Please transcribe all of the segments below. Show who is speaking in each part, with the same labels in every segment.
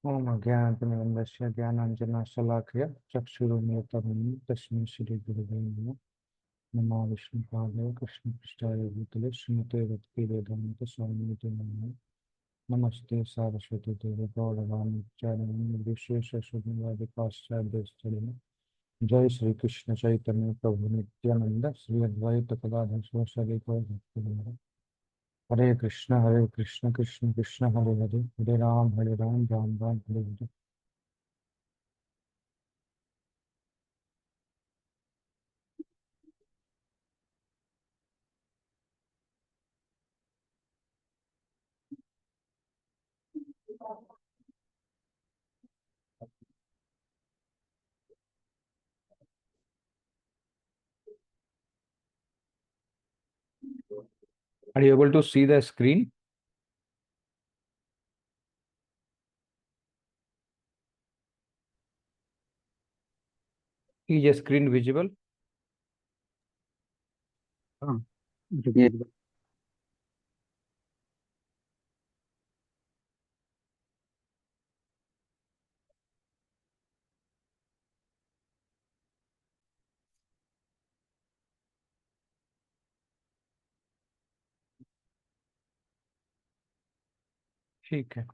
Speaker 1: ओम अज्ञानतिमिरन्दस्य ज्ञानाञ्जनशलाकया चक्षुरुन्मिलितं तस्मै श्रीगुरुवे नमः। नमो विष्णुपादाय कृष्णपृष्ठाय भूतले श्रीमते भक्तिवेदान्त स्वामिनिधे नमः। नमस्ते सारस्वती देवे गौरवाणी चारिणी विशेषशून्यवादिकाश्चार्यस्थलिने। जय श्री कृष्ण चैतन्य प्रभु नित्यानंद श्री अद्वैत गदाधर शिवासादि गौर भक्तवृंद। हरे कृष्ण कृष्ण कृष्ण हरे हरे, हरे राम राम राम हरे हरे। Are you able to see the screen? Is the screen visible?
Speaker 2: हाँ, रुकिए एक बार।
Speaker 1: ठीक है,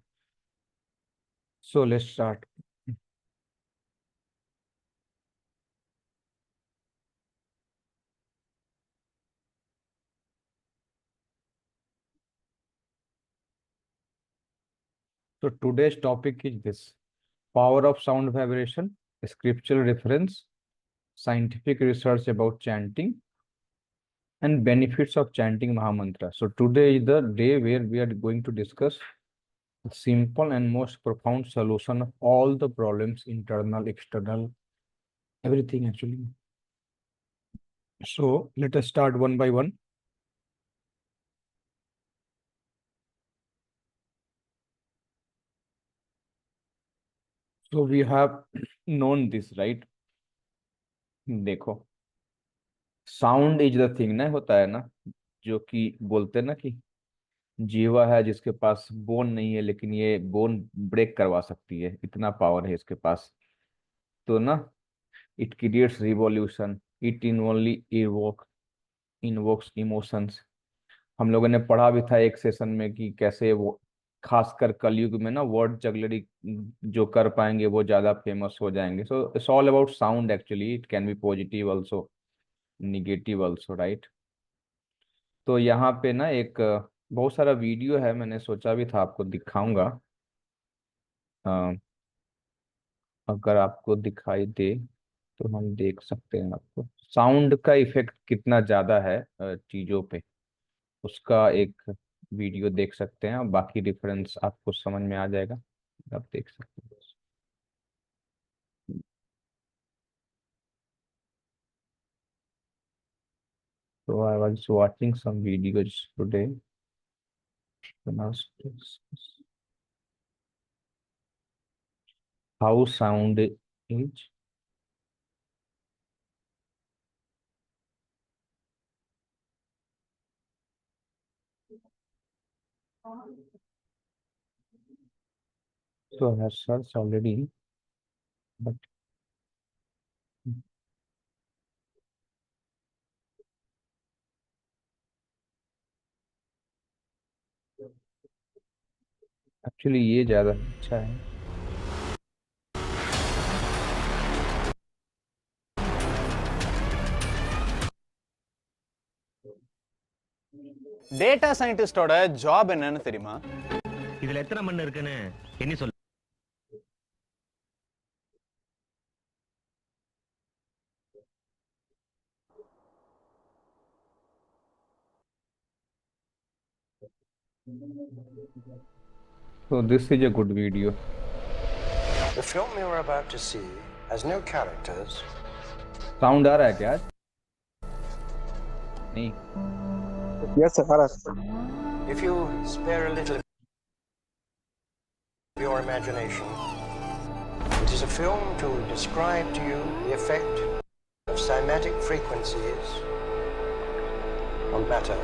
Speaker 1: so let's start. So today's topic is this: power of sound vibration, scriptural reference, scientific research about chanting, and benefits of chanting Mahamantra. So today is the day where we are going to discuss the simple and most profound solution of all the problems, internal, external, everything actually. So let us start one by one. So we have known this, right? देखो, sound is the thing ना, होता है ना, जो कि बोलते हैं ना कि जीवा है जिसके पास बोन नहीं है, लेकिन ये बोन ब्रेक करवा सकती है, इतना पावर है इसके पास। तो ना, it creates revolution, it in only invokes emotions. हम लोगों ने पढ़ा भी था एक सेशन में कि कैसे वो, खासकर कलयुग में ना, वर्ड जगलरी जो कर पाएंगे वो ज्यादा फेमस हो जाएंगे। So it's all about sound actually, it can be positive also, negative also, right. तो यहाँ पे ना एक बहुत सारा वीडियो है, मैंने सोचा भी था आपको दिखाऊंगा। अ, अगर आपको दिखाई दे तो हम देख सकते हैं आपको साउंड का इफेक्ट कितना ज्यादा है चीजों पे, उसका एक वीडियो देख सकते हैं। बाकी डिफरेंस आपको समझ में आ जाएगा, आप देख सकते हैं। So I was watching some videos today. How sound is. So I have searched already, but actually ये ज्यादा अच्छा है।
Speaker 3: டேட்டா சயின்டிஸ்டோட ஜாப் என்னன்னு தெரியுமா?
Speaker 4: இதுல எத்தனை மண் இருக்குன்னு என்ன சொல்ல?
Speaker 1: So this is a good video.
Speaker 5: The film you're about to see has no characters.
Speaker 1: Sound आ रहा है क्या आज? नहीं।
Speaker 2: Yes sir.
Speaker 5: If you spare a little of your imagination, it is a film to describe to you the effect of cymatic frequencies on matter.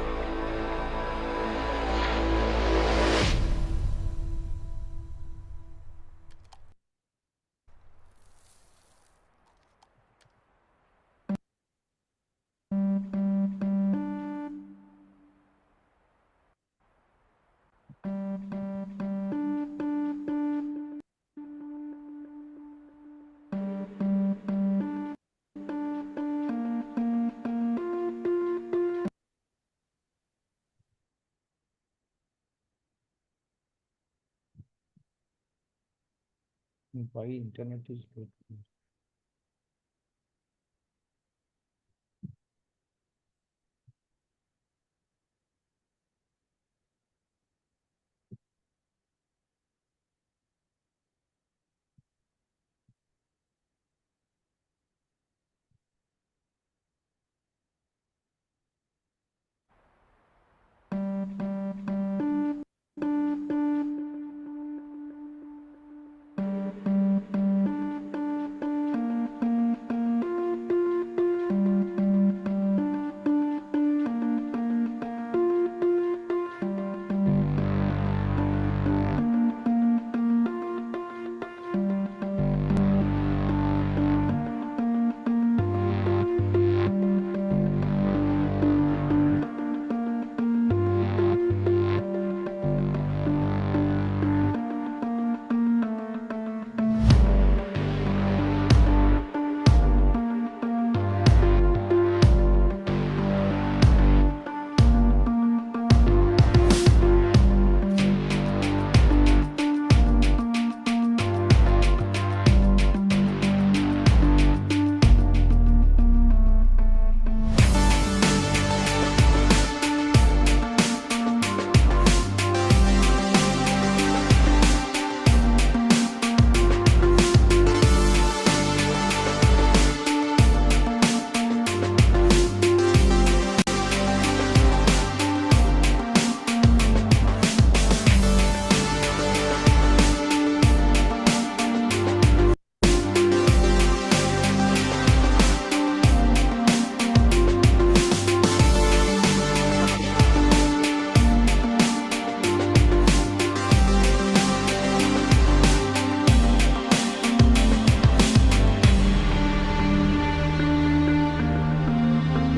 Speaker 1: भाई internet is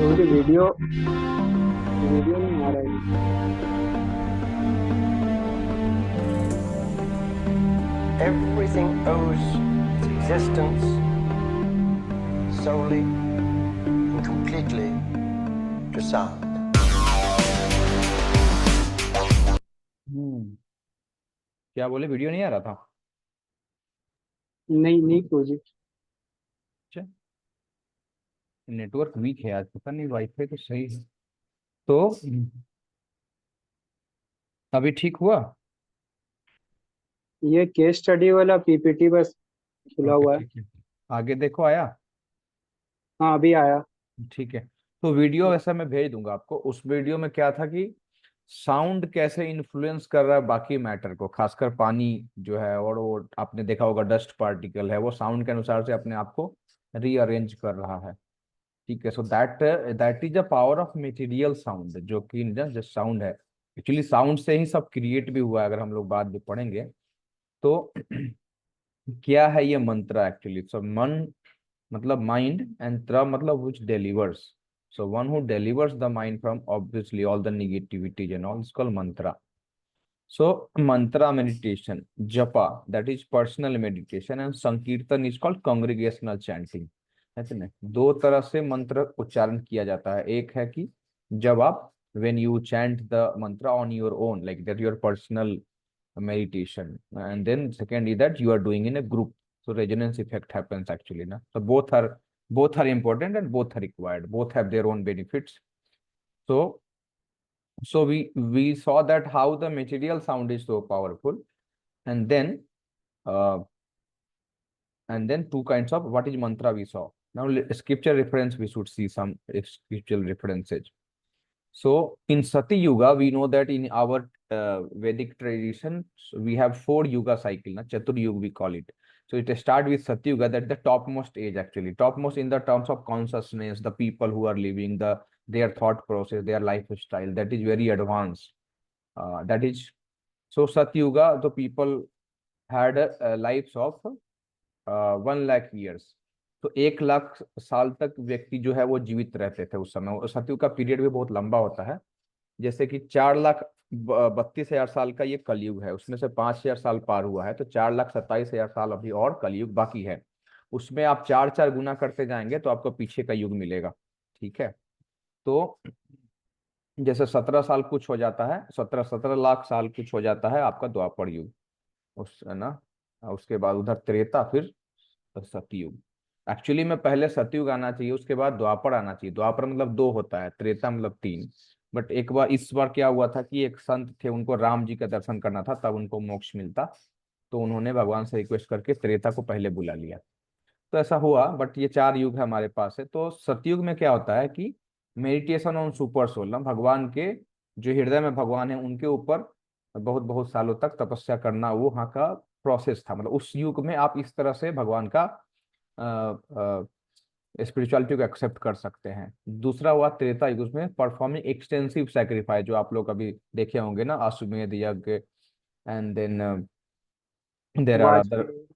Speaker 2: तो मुझे video video नहीं आ रहा है।
Speaker 5: Everything owes its existence solely and completely to sound.
Speaker 1: क्या बोले, video नहीं आ रहा था?
Speaker 2: नहीं नहीं प्रोजेक्ट।
Speaker 1: अच्छा, नेटवर्क वीक है आज, पता नहीं, वाईफाई तो सही है। तो अभी ठीक हुआ?
Speaker 2: ये केस स्टडी वाला पीपीटी बस खुला
Speaker 1: ओके
Speaker 2: हुआ है।
Speaker 1: ठीक है, आगे देखो आया।
Speaker 2: हाँ अभी आया।
Speaker 1: ठीक है, तो वीडियो ऐसा मैं भेज दूंगा आपको। उस वीडियो में क्या था कि साउंड कैसे इन्फ्लुएंस कर रहा है बाकी मैटर को, खासकर पानी जो है, और वो आपने देखा होगा डस्ट पार्टिकल है, वो साउंड के अनुसार से अपने आप को रीअरेंज कर रहा है। ठीक है, so that that is a power of material sound, जो कि जस्ट साउंड है। एक्चुअली साउंड से ही सब क्रिएट भी हुआ है, अगर हम लोग बाद में पढ़ेंगे तो। क्या है ये मंत्रा एक्चुअली? सो मन मतलब माइंड, एंड त्र मतलब which delivers. So one who delivers the mind from obviously all the negativities and all is called mantra. So mantra meditation, japa, that is personal meditation, and sankirtan is called congregational chanting. है तो नहीं, दो तरह से मंत्र उच्चारण किया जाता है। एक है कि जब आप when you chant the mantra on your own, like that your personal meditation, and then second is that you are doing in a group, so resonance effect happens actually na. So both are important and both are required, both have their own benefits. So we saw that how the material sound is so powerful, and then uh, two kinds of what is mantra we saw. Now scripture reference, we should see some scriptural references. So in Sati Yuga, we know that in our Vedic tradition, we have 4 Yuga cycle, na? Chatur Yuga we call it. So it start with Sati Yuga, that the topmost age actually, topmost in the terms of consciousness, the people who are living, their thought process, their lifestyle, that is very advanced. That is, so Sati Yuga, the people had lives of 1 lakh years. तो 1 लाख साल तक व्यक्ति जो है वो जीवित रहते थे उस समय। सतयुग का पीरियड भी बहुत लंबा होता है। जैसे कि 4,32,000 साल का ये कलयुग है, उसमें से 5,000 साल पार हुआ है, तो 4,27,000 साल अभी और कलयुग बाकी है। उसमें आप 4 गुना करते जाएंगे तो आपको पीछे का युग मिलेगा। ठीक है, तो जैसे 17 साल कुछ हो जाता है, 17 लाख साल कुछ हो जाता है आपका द्वापर युग, उस है ना। उसके बाद उधर त्रेता, फिर सतयुग। एक्चुअली में पहले सतयुग आना चाहिए, उसके बाद द्वापर आना चाहिए। द्वापर मतलब दो होता है, त्रेता मतलब तीन। बट एक बार इस बार क्या हुआ था कि एक संत थे, उनको राम जी का दर्शन करना था, तब उनको मोक्ष मिलता, तो उन्होंने भगवान से रिक्वेस्ट करके त्रेता को पहले बुला लिया। तो ऐसा हुआ। बट ये चार युग है हमारे पास है। तो सतयुग में क्या होता है कि मेडिटेशन ऑन सुपर सोल, भगवान के जो हृदय में भगवान है उनके ऊपर बहुत बहुत सालों तक तपस्या करना, वो वहाँ का प्रोसेस था। मतलब उस युग में आप इस तरह से भगवान का स्पिरिचुअलिटी को एक्सेप्ट कर सकते हैं। दूसरा हुआ त्रेता युग, उसमें परफॉर्मिंग एक्सटेंसिव सैक्रिफाइस, जो आप लोग अभी देखे होंगे ना, Ashwamedha yagya, and then there are other
Speaker 2: Vajapeya.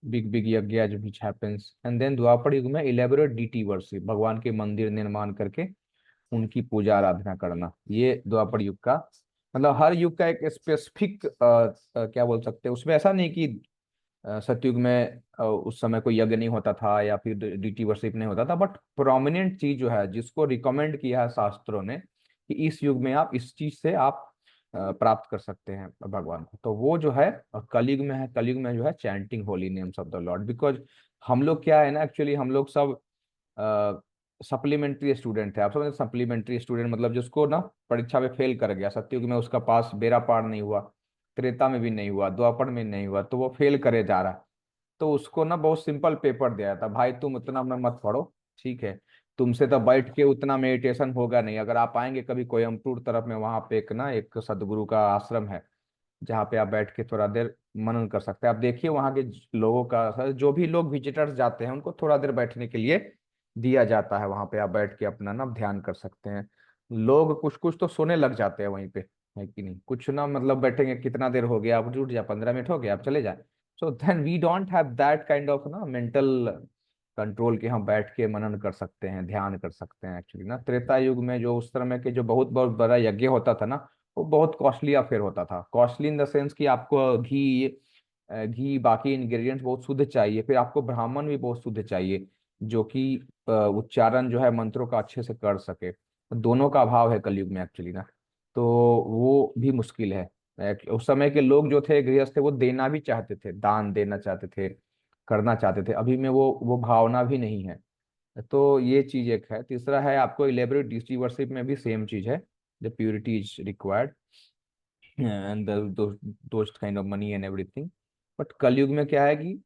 Speaker 1: Big big yagya which happens. And then Dvapara Yuga में इलेबोरेट डीटी वर्शिप, भगवान के मंदिर निर्माण करके उनकी पूजा आराधना करना। ये द्वापर युग का मतलब हर युग का एक स्पेसिफिक क्या बोल सकते हैं। उसमें ऐसा नहीं कि सतयुग में उस समय कोई यज्ञ नहीं होता था या फिर डीटी वर्शिप नहीं होता था, बट प्रोमिनेंट चीज जो है जिसको रिकमेंड किया है शास्त्रों ने कि इस युग में आप इस चीज से आप प्राप्त कर सकते हैं भगवान को, तो वो जो है कलयुग में है। कलयुग में जो है chanting Holi names of the lord. Because हम लोग क्या है ना, एक्चुअली हम लोग सब सप्लीमेंट्री स्टूडेंट है। आप समझे, सप्लीमेंट्री स्टूडेंट मतलब जिसको ना परीक्षा में फेल कर गया, सतयुग में उसका पास बेड़ा पार नहीं हुआ, त्रेता में भी नहीं हुआ, द्वापर में नहीं हुआ, तो वो फेल करे जा रहा है। तो उसको ना बहुत सिंपल पेपर दिया था, भाई तुम उतना में मत पढ़ो, ठीक है, तुमसे तो बैठ के उतना मेडिटेशन होगा नहीं। अगर आप आएंगे कभी कोयम्बटूर तरफ में, वहां पे एक ना एक सदगुरु का आश्रम है, जहाँ पे आप बैठ के थोड़ा देर मनन कर सकते हैं। आप देखिए वहाँ के लोगों का, जो भी लोग विजिटर्स जाते हैं उनको थोड़ा देर बैठने के लिए दिया जाता है। वहाँ पे आप बैठ के अपना ना ध्यान कर सकते हैं। लोग कुछ कुछ तो सोने लग जाते हैं वहीं पे, है कि नहीं? कुछ ना मतलब बैठेंगे, कितना देर हो गया, आप जुट जा, 15 मिनट हो गया, आप चले जाए। So then we don't have that kind of ना मेंटल कंट्रोल कि हम बैठ के मनन कर सकते हैं, ध्यान कर सकते हैं। एक्चुअली ना त्रेता युग में जो उस समय के जो बहुत बहुत बड़ा यज्ञ होता था ना, वो बहुत कॉस्टली अफेयर होता था। कॉस्टली इन द सेंस कि आपको घी बाकी इंग्रेडिएंट्स बहुत शुद्ध चाहिए, फिर आपको ब्राह्मण भी बहुत शुद्ध चाहिए जो कि उच्चारण जो है मंत्रों का अच्छे से कर सके। दोनों का अभाव है कलयुग में एक्चुअली ना, तो वो भी मुश्किल है। उस समय के लोग जो थे, गृहस्थ थे, वो देना भी चाहते थे, दान देना चाहते थे, करना चाहते थे। अभी में वो भावना भी नहीं है। तो ये चीज एक है। तीसरा है आपको इलेबोरेट रिसीवरशिप में भी सेम चीज है, the purity is required and दोस्त kind of money and everything. But Kalyug में क्या है कि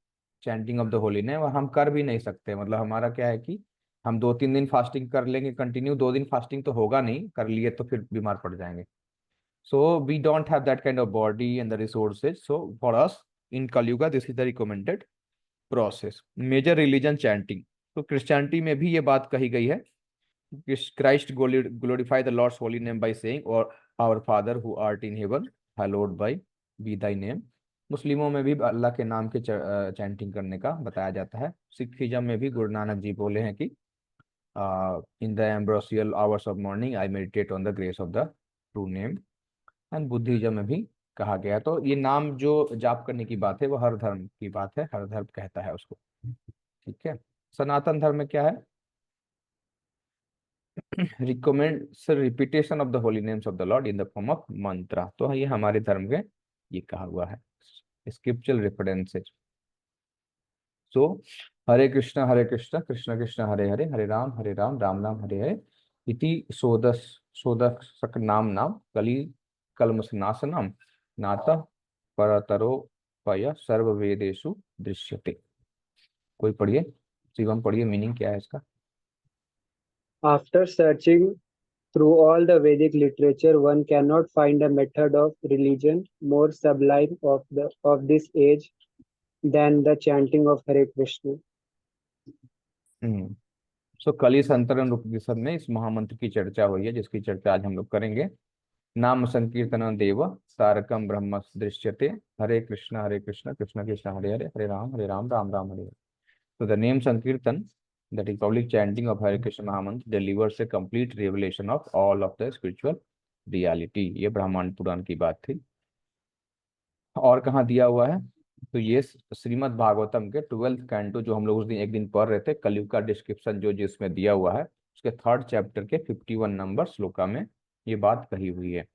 Speaker 1: chanting of the holy name, और हम कर भी नहीं सकते। मतलब हमारा क्या है कि हम 2-3 दिन फास्टिंग कर लेंगे कंटिन्यू, 2 दिन फास्टिंग तो होगा नहीं, कर लिए तो फिर बीमार पड़ जाएंगे। So we don't have that kind of body and the resources, so for us in Kaliyuga this is the recommended process. Major religion chanting, तो क्रिश्चियनिटी में भी ये बात कही गई है। Christ glorify the Lord's holy name by saying, or our Father who art in heaven, hallowed by be thy name। मुस्लिमों में भी अल्लाह के नाम के चैंटिंग करने का बताया जाता है। सिखिज्म में भी गुरु नानक जी बोले हैं कि in the ambrosial hours of morning I meditate on the grace of the true name. And Buddhism में भी कहा गया है। तो ये नाम जो जाप करने की बात है वो हर धर्म की बात है, हर धर्म कहता है उसको, ठीक है। सनातन धर्म में क्या है, recommends repetition of the holy names of the lord in the form of mantra. तो ये हमारे धर्म में ये कहा हुआ है, scriptural references. So Hare Krishna Krishna Krishna Hare Hare, Hare Ram Ram Ram Hare Hare, इति सोदस सोदसक नाम नाम कली कलमसनाशनम नातः परतरो पय सर्व वेदेषु दृश्यते। कोई पढ़िए, शिवम पढ़िए, मीनिंग क्या है इसका?
Speaker 2: After searching through all the Vedic literature, one cannot find a method of religion more sublime of this age than the chanting of Hare Krishna.
Speaker 1: सो कली संतरण उपनिषद में इस महामंत्र की चर्चा हुई है, जिसकी चर्चा आज हम लोग करेंगे। नाम संकीर्तन देव तारकम ब्रह्म दृश्यते, हरे कृष्ण कृष्ण कृष्ण हरे हरे, हरे राम राम राम हरे हरे। तो द नेम संकीर्तन, that is public chanting of Hare Krishna Mahamantra, delivers a complete revelation of all of the spiritual reality। ये ब्रह्मांड पुराण की बात थी। और कहाँ दिया हुआ है, तो ये श्रीमद् भागवतम के 12th कैंटो, जो हम लोग उस दिन एक दिन पढ़ रहे थे, कलयुग का डिस्क्रिप्शन जो जिसमें दिया हुआ है, उसके 3rd चैप्टर के 51 नंबर श्लोका में ये बात कही हुई है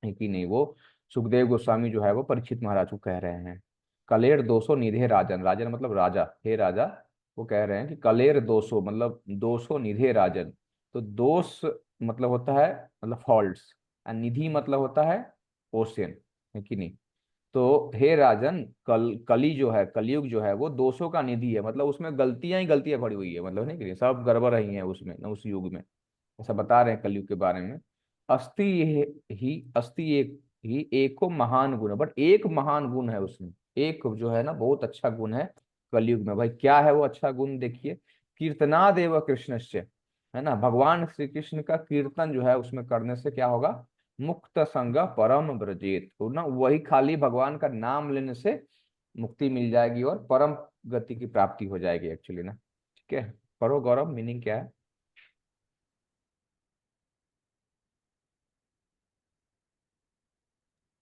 Speaker 1: कि नहीं। वो सुखदेव गोस्वामी जो है वो परीक्षित महाराज को कह रहे हैं। कलेर दोषो निधे राजन, राजन मतलब राजा, हे राजा। वो कह रहे हैं कि कलेर दोषो मतलब दोषो निधे राजन। तो दोष मतलब होता है मतलब फॉल्ट्स, और निधि मतलब होता है ओशियन, है कि नहीं। तो हे राजन, कली जो है, कलयुग जो है वो दोषों का निधि है, मतलब उसमें गलतियां ही गलतियां भरी हुई है, मतलब नहीं कि सब गड़बड़ रही है उसमें ना, उस युग में। ऐसा बता रहे हैं कलयुग के बारे में। अस्ति ये ही अस्ति एक ही एको महान गुण है, बट एक महान गुण है उसमें, एक जो है ना बहुत अच्छा गुण है कलयुग में। भाई क्या है वो अच्छा गुण, देखिए। कीर्तनादेव कृष्णस्य, है ना, भगवान श्री कृष्ण का कीर्तन जो है उसमें करने से क्या होगा, मुक्त संग परम ब्रजेत, तो ना वही खाली भगवान का नाम लेने से मुक्ति मिल जाएगी और परम गति की प्राप्ति हो जाएगी एक्चुअली ना। ठीक है, पढ़ो गौरव, मीनिंग क्या है।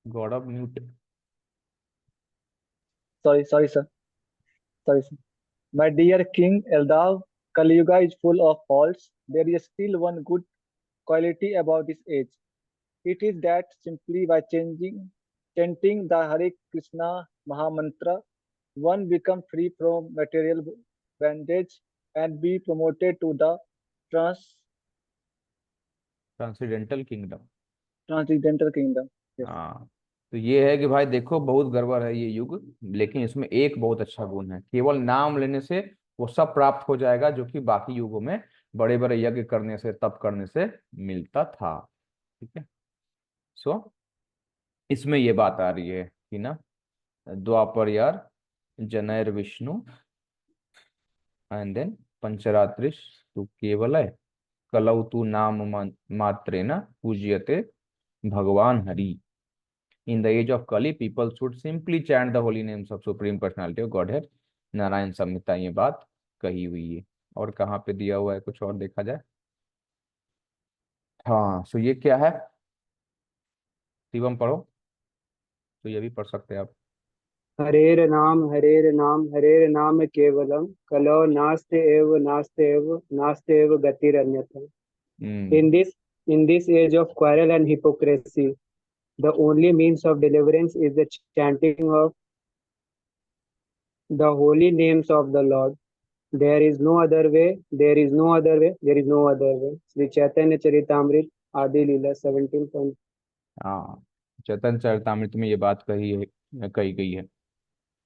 Speaker 1: गौरव mute.
Speaker 6: Sorry, sir. Sorry, sir. My dear King Eldav, Kali Yuga is full of faults. There is still one good quality about this age. It is that simply by chanting the Hare Krishna Mahamantra, one become free from material bondage and be promoted to the trans
Speaker 1: transcendental kingdom.
Speaker 6: transcendental kingdom. Yes.
Speaker 1: हाँ, तो ये है कि भाई देखो बहुत गड़बड़ है ये युग, लेकिन इसमें एक बहुत अच्छा गुण है, केवल नाम लेने से वो सब प्राप्त हो जाएगा जो कि बाकी युगों में बड़े बड़े यज्ञ करने से, तप करने से मिलता था। ठीक है, सो इसमें ये बात आ रही है कि ना, द्वापर यार जनैर विष्णु एंड देन पंचरात्रिश तू केवल है, कलौ तू नाम मात्रेन पूज्यते भगवान Hari. In the age of Kali, people should simply chant the holy names of Supreme Personality of Godhead। Narayan संहिता ये बात कही हुई है। और कहाँ पे दिया हुआ है कुछ और देखा जाए। हाँ, सो ये क्या है, शिवम पढ़ो, तो ये भी पढ़ सकते हैं आप।
Speaker 2: हरेर नाम हरेर नाम केवलम कलो नास्ते एव नास्ते एव गतिरन्यथा।
Speaker 1: हम्म।
Speaker 2: In this age of quarrel and hypocrisy, the only means of deliverance is the chanting of the holy names of the Lord. There is no other way. There is no other way. There is no other way. Sri Chaitanya Charitamrita Adi Leela 17.
Speaker 1: हाँ, चैतन्य चरितामृत में ये बात कही गई है।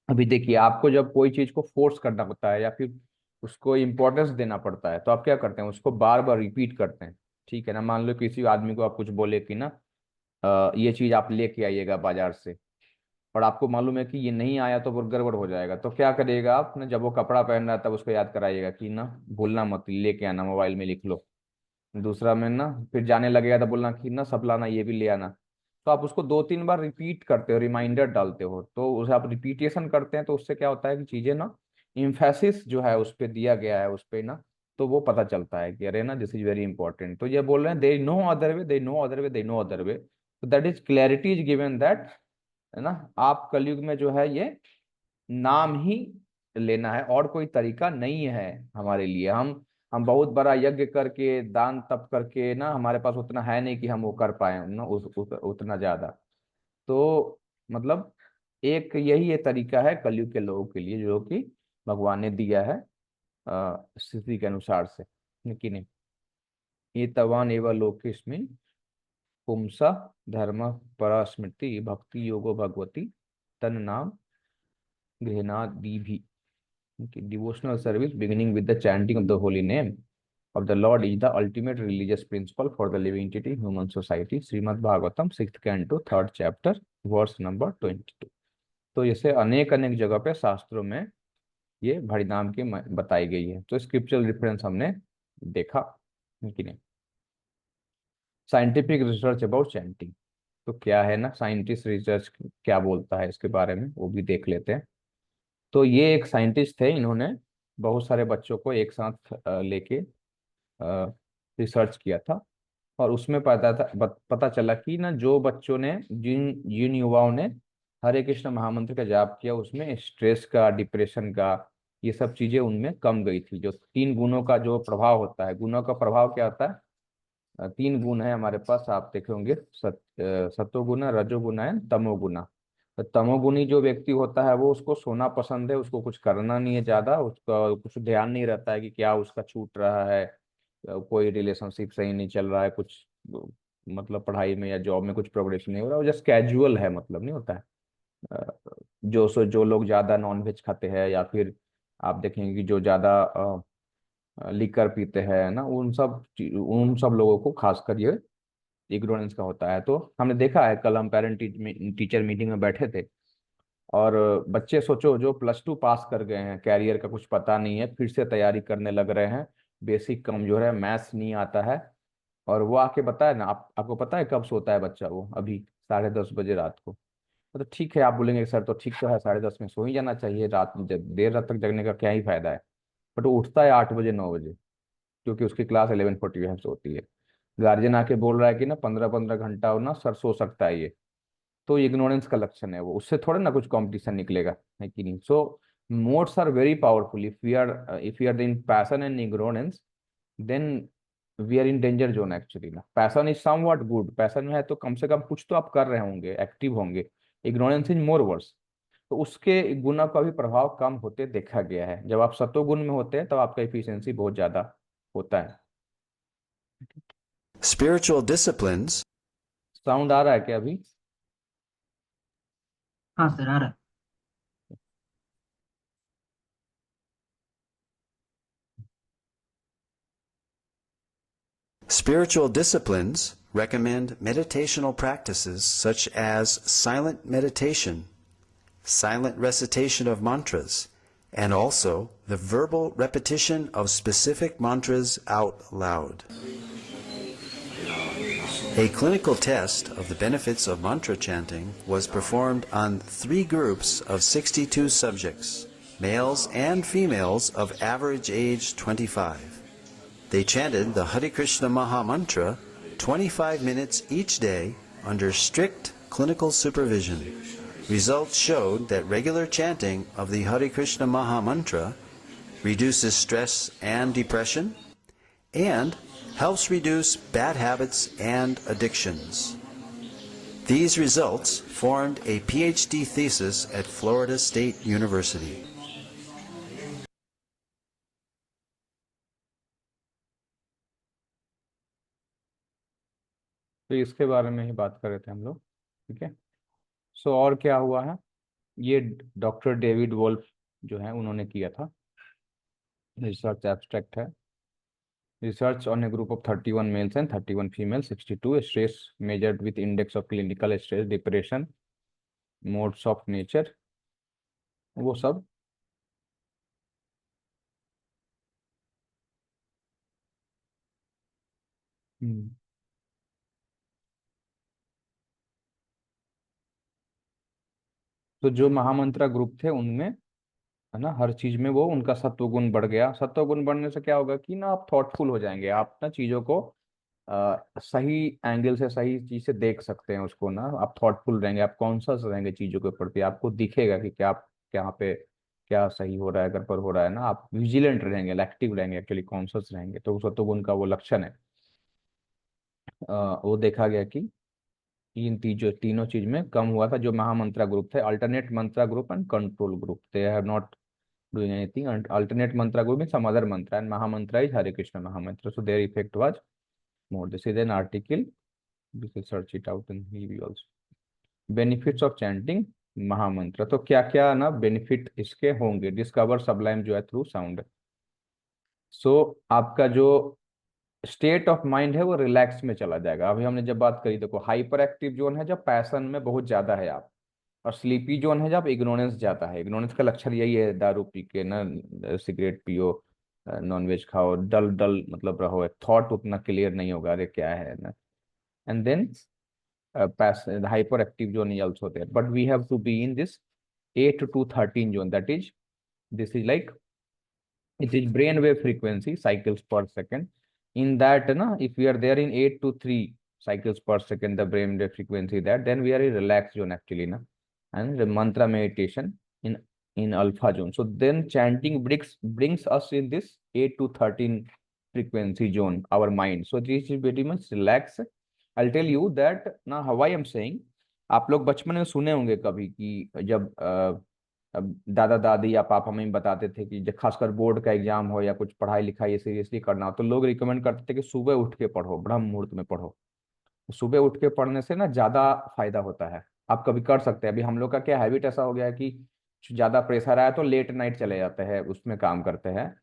Speaker 1: अभी देखिए, आपको जब कोई चीज को फोर्स करना होता है या फिर उसको इम्पोर्टेंस देना पड़ता है, तो आप क्या करते हैं, उसको बार बार रिपीट करते हैं। ठीक है ना, मान लो किसी आदमी को आप कुछ बोले कि ना ये चीज आप लेके आइएगा बाजार से, और आपको मालूम है कि ये नहीं आया तो वो गड़बड़ हो जाएगा, तो क्या करिएगा आप ना, जब वो कपड़ा पहन रहा है तब उसको याद कराइएगा कि ना भूलना मत, लेके आना, मोबाइल में लिख लो। दूसरा में ना फिर जाने लगेगा तो बोलना कि ना सब लाना, ये भी ले आना। तो आप उसको 2-3 बार रिपीट करते हो, रिमाइंडर डालते हो, तो उसे आप रिपीटेशन करते हैं, तो उससे क्या होता है कि चीजें ना, इम्फेसिस जो है उस पर दिया गया है उस पर ना, तो वो पता चलता है कि अरे ना दिस इज वेरी इंपॉर्टेंट। तो ये बोल रहे हैं there no other way, there no other way, there no other way, तो that is clarity is given that, है ना, आप कलयुग में जो है ये नाम ही लेना है, और कोई तरीका नहीं है हमारे लिए। हम बहुत बड़ा यज्ञ करके, दान तप करके ना, हमारे पास उतना है नहीं कि हम वो कर पाए ना उतना ज्यादा। तो मतलब एक यही ये तरीका है कलयुग के लोगों के लिए जो कि भगवान ने दिया है स्थिति के अनुसार से, कि नहीं। ये तवान एवं लोकेस्मिन पुंसा धर्म परा स्मृति भक्ति योगो भगवती तन नाम गृहणादि भी। Devotional service beginning with the chanting of the holy name of the Lord is the ultimate religious principle for the living entity human society। Shrimad Bhagavatam 6th canto 3rd chapter verse number 22। तो जैसे अनेक अनेक जगह पे शास्त्रों में ये हरिनाम की बताई गई है, तो स्क्रिप्चुरल रेफरेंस हमने देखा कि नहीं। साइंटिफिक रिसर्च अबाउट चैंटिंग, तो क्या है ना, साइंटिस्ट रिसर्च क्या बोलता है इसके बारे में वो भी देख लेते हैं। तो ये एक साइंटिस्ट थे, इन्होंने बहुत सारे बच्चों को एक साथ लेके रिसर्च किया था, और उसमें पता चला कि ना जो बच्चों ने, जिन जिन युवाओं ने हरे कृष्ण महामंत्र का जाप किया, उसमें स्ट्रेस का, डिप्रेशन का, ये सब चीजें उनमें कम गई थी। जो 3 गुणों का जो प्रभाव होता है, गुणों का प्रभाव क्या होता है, 3 गुण है हमारे पास, आप देखे होंगे, सत्वगुण, रजोगुण है, तमोगुण। तो तमोगुनी जो व्यक्ति होता है वो, उसको सोना पसंद है, उसको कुछ करना नहीं है ज्यादा, उसका कुछ ध्यान नहीं रहता है कि क्या उसका छूट रहा है, कोई रिलेशनशिप सही नहीं चल रहा है, कुछ मतलब पढ़ाई में या जॉब में कुछ प्रोग्रेस नहीं हो रहा, वो जस्ट कैजुअल है, मतलब नहीं होता है। जो लोग ज्यादा नॉनवेज खाते हैं, या फिर आप देखेंगे कि जो ज्यादा लिकर पीते हैं ना, उन सब लोगों को खासकर ये इग्नोरेंस का होता है। तो हमने देखा है, कल हम पेरेंट टीचर मीटिंग में बैठे थे, और बच्चे सोचो जो +2 पास कर गए हैं, कैरियर का कुछ पता नहीं है, फिर से तैयारी करने लग रहे हैं, बेसिक कमजोर है, मैथ्स नहीं आता है, और वो आके बताए ना, आपको पता है कब सोता है बच्चा? वो अभी 10:30 बजे रात को। तो ठीक है, आप बोलेंगे सर तो ठीक तो है, 10:30 में सो ही जाना चाहिए, रात में देर रात तक जगने का क्या ही फायदा है। बट वो उठता है 8 बजे 9 बजे, क्योंकि उसकी क्लास 11:45 से होती है। गार्जियन आके बोल रहा है कि ना 15-15 घंटा और ना सर सो सकता है ये, तो इग्नोरेंस का लक्षण है वो, उससे थोड़ा ना कुछ कंपटीशन निकलेगा, है कि नहीं? So modes are very powerful. If we are in passion and ignorance, then we are in danger zone actually ना। Passion is somewhat good, passion में है तो कम से कम कुछ तो आप कर रहे होंगे, एक्टिव होंगे। Ignorance is more verse. तो उसके गुणों का भी प्रभाव कम होते देखा गया है। जब आप सतोगुण में होते हैं तब आपका एफिशिएंसी बहुत ज्यादा होता है।
Speaker 7: Spiritual disciplines
Speaker 1: साउंड आ रहा है क्या अभी?
Speaker 8: हाँ सर आ रहा है।
Speaker 7: Spiritual disciplines recommend meditational practices such as silent meditation, silent recitation of mantras, and also the verbal repetition of specific mantras out loud. A clinical test of the benefits of mantra chanting was performed on 3 groups of 62 subjects, males and females of average age 25. They chanted the Hare Krishna Maha Mantra 25 minutes each day under strict clinical supervision. Results showed that regular chanting of the Hare Krishna Maha Mantra reduces stress and depression and helps reduce bad habits and addictions. These results formed a PhD thesis at Florida State University.
Speaker 1: तो इसके बारे में ही बात कर रहे थे हम लोग, ठीक है। सो और क्या हुआ है, ये डॉक्टर डेविड वोल्फ जो है उन्होंने किया था, रिसर्च एब्स्ट्रैक्ट है। Research on a group of 31 males and 31 females, 62 stress measured with index of clinical stress, depression, modes of nature, वो सब। हम्म। तो जो महामंत्रा ग्रुप थे उनमें, है ना, हर चीज में वो उनका सत्वगुण बढ़ गया। सत्वगुण बढ़ने से क्या होगा कि ना आप थॉटफुल हो जाएंगे, आप ना चीजों को सही एंगल से, सही चीज से देख सकते हैं उसको ना, आप थॉटफुल रहेंगे, आप कॉन्शियस रहेंगे चीजों के प्रति, आपको दिखेगा कि क्या क्या पे क्या सही हो रहा है, गड़बड़ हो रहा है ना, आप विजिलेंट रहेंगे, एक्टिव रहेंगे, एक्चुअली कॉन्शियस रहेंगे। तो सत्वगुण का वो लक्षण है। वो देखा गया कि इन तीनों चीज में कम हुआ था। जो महामंत्रा ग्रुप थे, alternate Mantra group and control group, they have not doing anything, and alternate mantra group means some other mantra, and maha mantra is Hare Krishna Maha Mantra, so their effect was more. This is an article, we will search it out and review also. Benefits of chanting maha mantra, तो क्या क्या ना benefit इसके होंगे। Discover Sublime जो है through sound. सो आपका जो स्टेट ऑफ माइंड है वो रिलैक्स में चला जाएगा। अभी हमने जब बात करी, देखो हाइपर एक्टिव जोन है जब पैशन में बहुत ज्यादा है आप, और स्लीपी जोन है जब इग्नोरेंस जाता है। इग्नोरेंस का लक्षण यही है, दारू पी के ना, सिगरेट पियो, नॉनवेज खाओ, डल डल मतलब रहो, थॉट उतना क्लियर नहीं होगा, अरे क्या है ना। And then hyper active zone is also there, but we have to be in this 8 to 13 zone, that is, this is like, it is brain wave frequency cycles per second. In that na, if we are there in 8 to 3 cycles per second, the brain wave frequency, that then we are in relaxed zone actually na, and the mantra meditation in alpha zone. So then chanting brings us in this 8 to 13 frequency zone, our mind. So this is very much relaxed. I'll tell you that now how I am saying, आप लोग बचपन में सुने होंगे कभी कि जब अब दादा दादी या पापा मम्मी बताते थे कि जब खासकर बोर्ड का एग्जाम हो या कुछ पढ़ाई लिखाई सीरियसली करना हो, तो लोग रिकमेंड करते थे कि सुबह उठ के पढ़ो, ब्रह्म मुहूर्त में पढ़ो। सुबह उठ के पढ़ने से ना ज्यादा फायदा होता है। आप कभी कर सकते हैं। अभी हम लोग का क्या हैबिट ऐसा हो गया है कि ज्यादा प्रेशर आया तो लेट नाइट चले जाते हैं, उसमें काम करते हैं।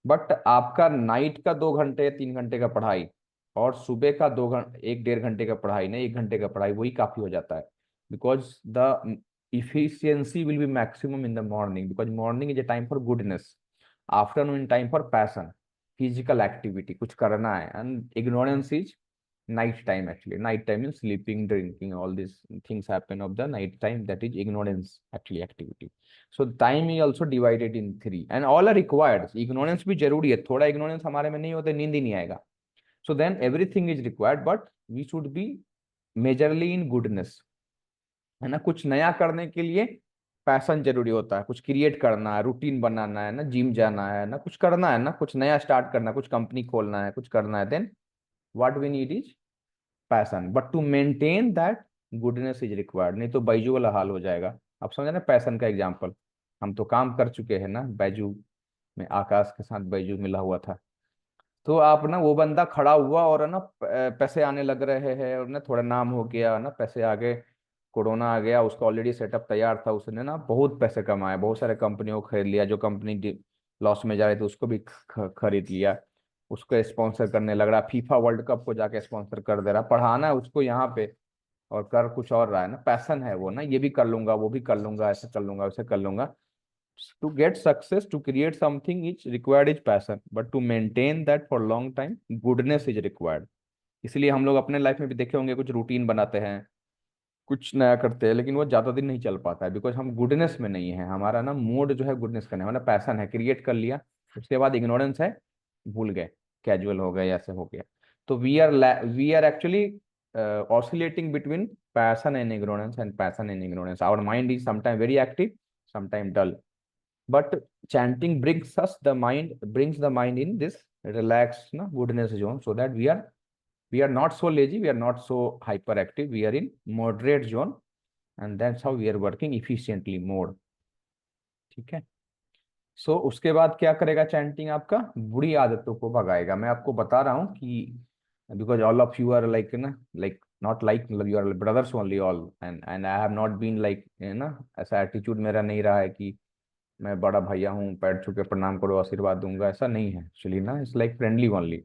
Speaker 1: बट आपका नाइट का 2 घंटे 3 घंटे का पढ़ाई और सुबह का 2 घंटे 1 1.5 घंटे का पढ़ाई, नहीं 1 घंटे का पढ़ाई, वही काफी हो जाता है। Because the efficiency will be maximum in the morning, because morning is a time for goodness, afternoon time for passion, physical activity, कुछ करना है, and ignorance is night time. Actually night time is sleeping, drinking, all these things happen of the night time, that is ignorance actually activity. So time is also divided in three and all are required. Ignorance भी जरूरी है, थोड़ा ignorance हमारे में नहीं होता नींद ही नहीं आएगा. So then everything is required, but we should be majorly in goodness, है ना. कुछ नया करने के लिए पैशन जरूरी होता है, कुछ क्रिएट करना है, रूटीन बनाना है ना, जिम जाना है ना, कुछ करना है ना, कुछ नया स्टार्ट करना है, कुछ कंपनी खोलना है, कुछ करना है, then what we need is passion. But to maintain that goodness is required, नहीं तो बैजू वाला हाल हो जाएगा. आप समझे ना पैशन का एग्जाम्पल. हम तो काम कर चुके हैं ना बैजू में, आकाश के साथ बैजू मिला हुआ था. तो आप ना, वो बंदा खड़ा हुआ और है ना पैसे आने लग रहे हैं और ना थोड़ा नाम हो गया ना, पैसे आ गए, कोरोना आ गया, उसका ऑलरेडी सेटअप तैयार था, उसने ना बहुत पैसे कमाए, बहुत सारे कंपनियों को खरीद लिया, जो कंपनी लॉस में जा रही थी उसको भी खरीद लिया, उसको स्पॉन्सर करने लग रहा, फीफा वर्ल्ड कप को जाके स्पॉन्सर कर दे रहा, पढ़ाना है उसको यहाँ पे और कर कुछ और रहा है ना, पैशन है वो ना, ये भी कर लूंगा वो भी कर लूंगा, ऐसे कर लूंगा वैसे कर लूंगा. To get success, to create something is required is passion, but to maintain that for long time goodness is required. इसलिए हम लोग अपने लाइफ में भी देखे होंगे, कुछ रूटीन बनाते हैं, कुछ नया करते हैं, लेकिन वो ज्यादा दिन नहीं चल पाता है, बिकॉज हम गुडनेस में नहीं है. हमारा ना मूड जो है गुडनेस करने वाला, पैशन है, क्रिएट कर लिया, उसके बाद इग्नोरेंस है, भूल गए, कैजुअल हो गए, ऐसे हो गया. तो we are actually oscillating between passion and ignorance and passion and ignorance. Our mind is sometime very active, sometime dull. But chanting brings the mind in this relaxed na goodness zone, so that we are not so lazy, we are not so hyperactive, we are in moderate zone, and that's how we are working efficiently mode. ठीक है. सो उसके बाद क्या करेगा chanting, आपका बुरी आदतों को भगाएगा. मैं आपको बता रहा हूँ कि because all of you are like ना, लाइक नॉट लाइक, मतलब you are brothers only all, and I have not been like ना, ऐसा एटीट्यूड मेरा नहीं रहा है कि मैं बड़ा भैया हूँ, पैर छू के प्रणाम करो आशीर्वाद दूंगा, ऐसा नहीं है एक्चुअली ना. It's like friendly only.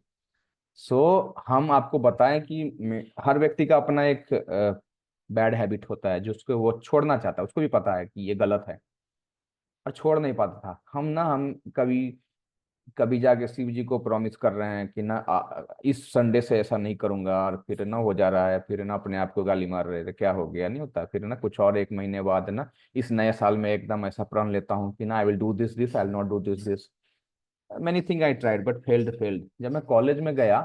Speaker 1: So हम आपको बताएं कि हर व्यक्ति का अपना एक बैड हैबिट होता है जो उसको वो छोड़ना चाहता है, उसको भी पता है कि ये गलत है और छोड़ नहीं पाता था. हम कभी कभी जाके शिव जी को प्रॉमिस कर रहे हैं कि ना इस संडे से ऐसा नहीं करूंगा, और फिर ना हो जा रहा है, फिर ना अपने आप को गाली मार रहे थे, क्या हो गया, नहीं होता. फिर ना कुछ और 1 महीने बाद ना इस नए साल में एकदम ऐसा प्रण लेता हूँ कि ना I will do this I will not do this. Many thing I tried but failed. जब मैं कॉलेज में गया,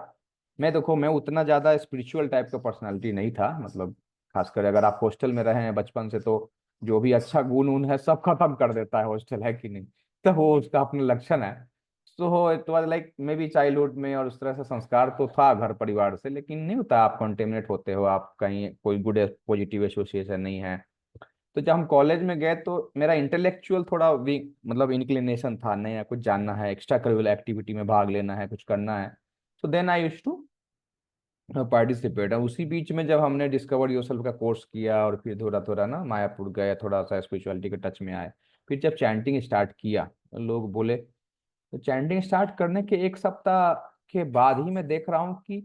Speaker 1: मैं देखो मैं उतना ज्यादा स्पिरिचुअल टाइप का पर्सनालिटी नहीं था, मतलब खासकर अगर आप हॉस्टल में रहे हैं बचपन से, तो जो भी अच्छा गुण उन है सब खत्म कर देता है हॉस्टल, है कि नहीं. तो वो उसका अपना लक्षण है. So it was like may be childhood में, और उस तरह से संस्कार तो था घर परिवार से, लेकिन नहीं होता, आप कंटेमिनेट होते हो, आप कहीं कोई गुड पॉजिटिव एसोसिएशन नहीं है. तो जब हम कॉलेज में गए तो मेरा इंटेलेक्चुअल थोड़ा वीक, मतलब इंक्लिनेशन था, नया कुछ जानना है, एक्स्ट्रा करिकुलर एक्टिविटी में भाग लेना है, कुछ करना है. तो then I used to participate. उसी बीच में जब हमने डिस्कवर योरसेल्फ का कोर्स किया और फिर थोड़ा थोड़ा ना मायापुर गए, थोड़ा सा स्पिरिचुअलिटी के टच में आए, फिर जब चैंटिंग स्टार्ट किया, लोग बोले, तो चैंटिंग स्टार्ट करने के 1 सप्ताह के बाद ही मैं देख रहा हूँ कि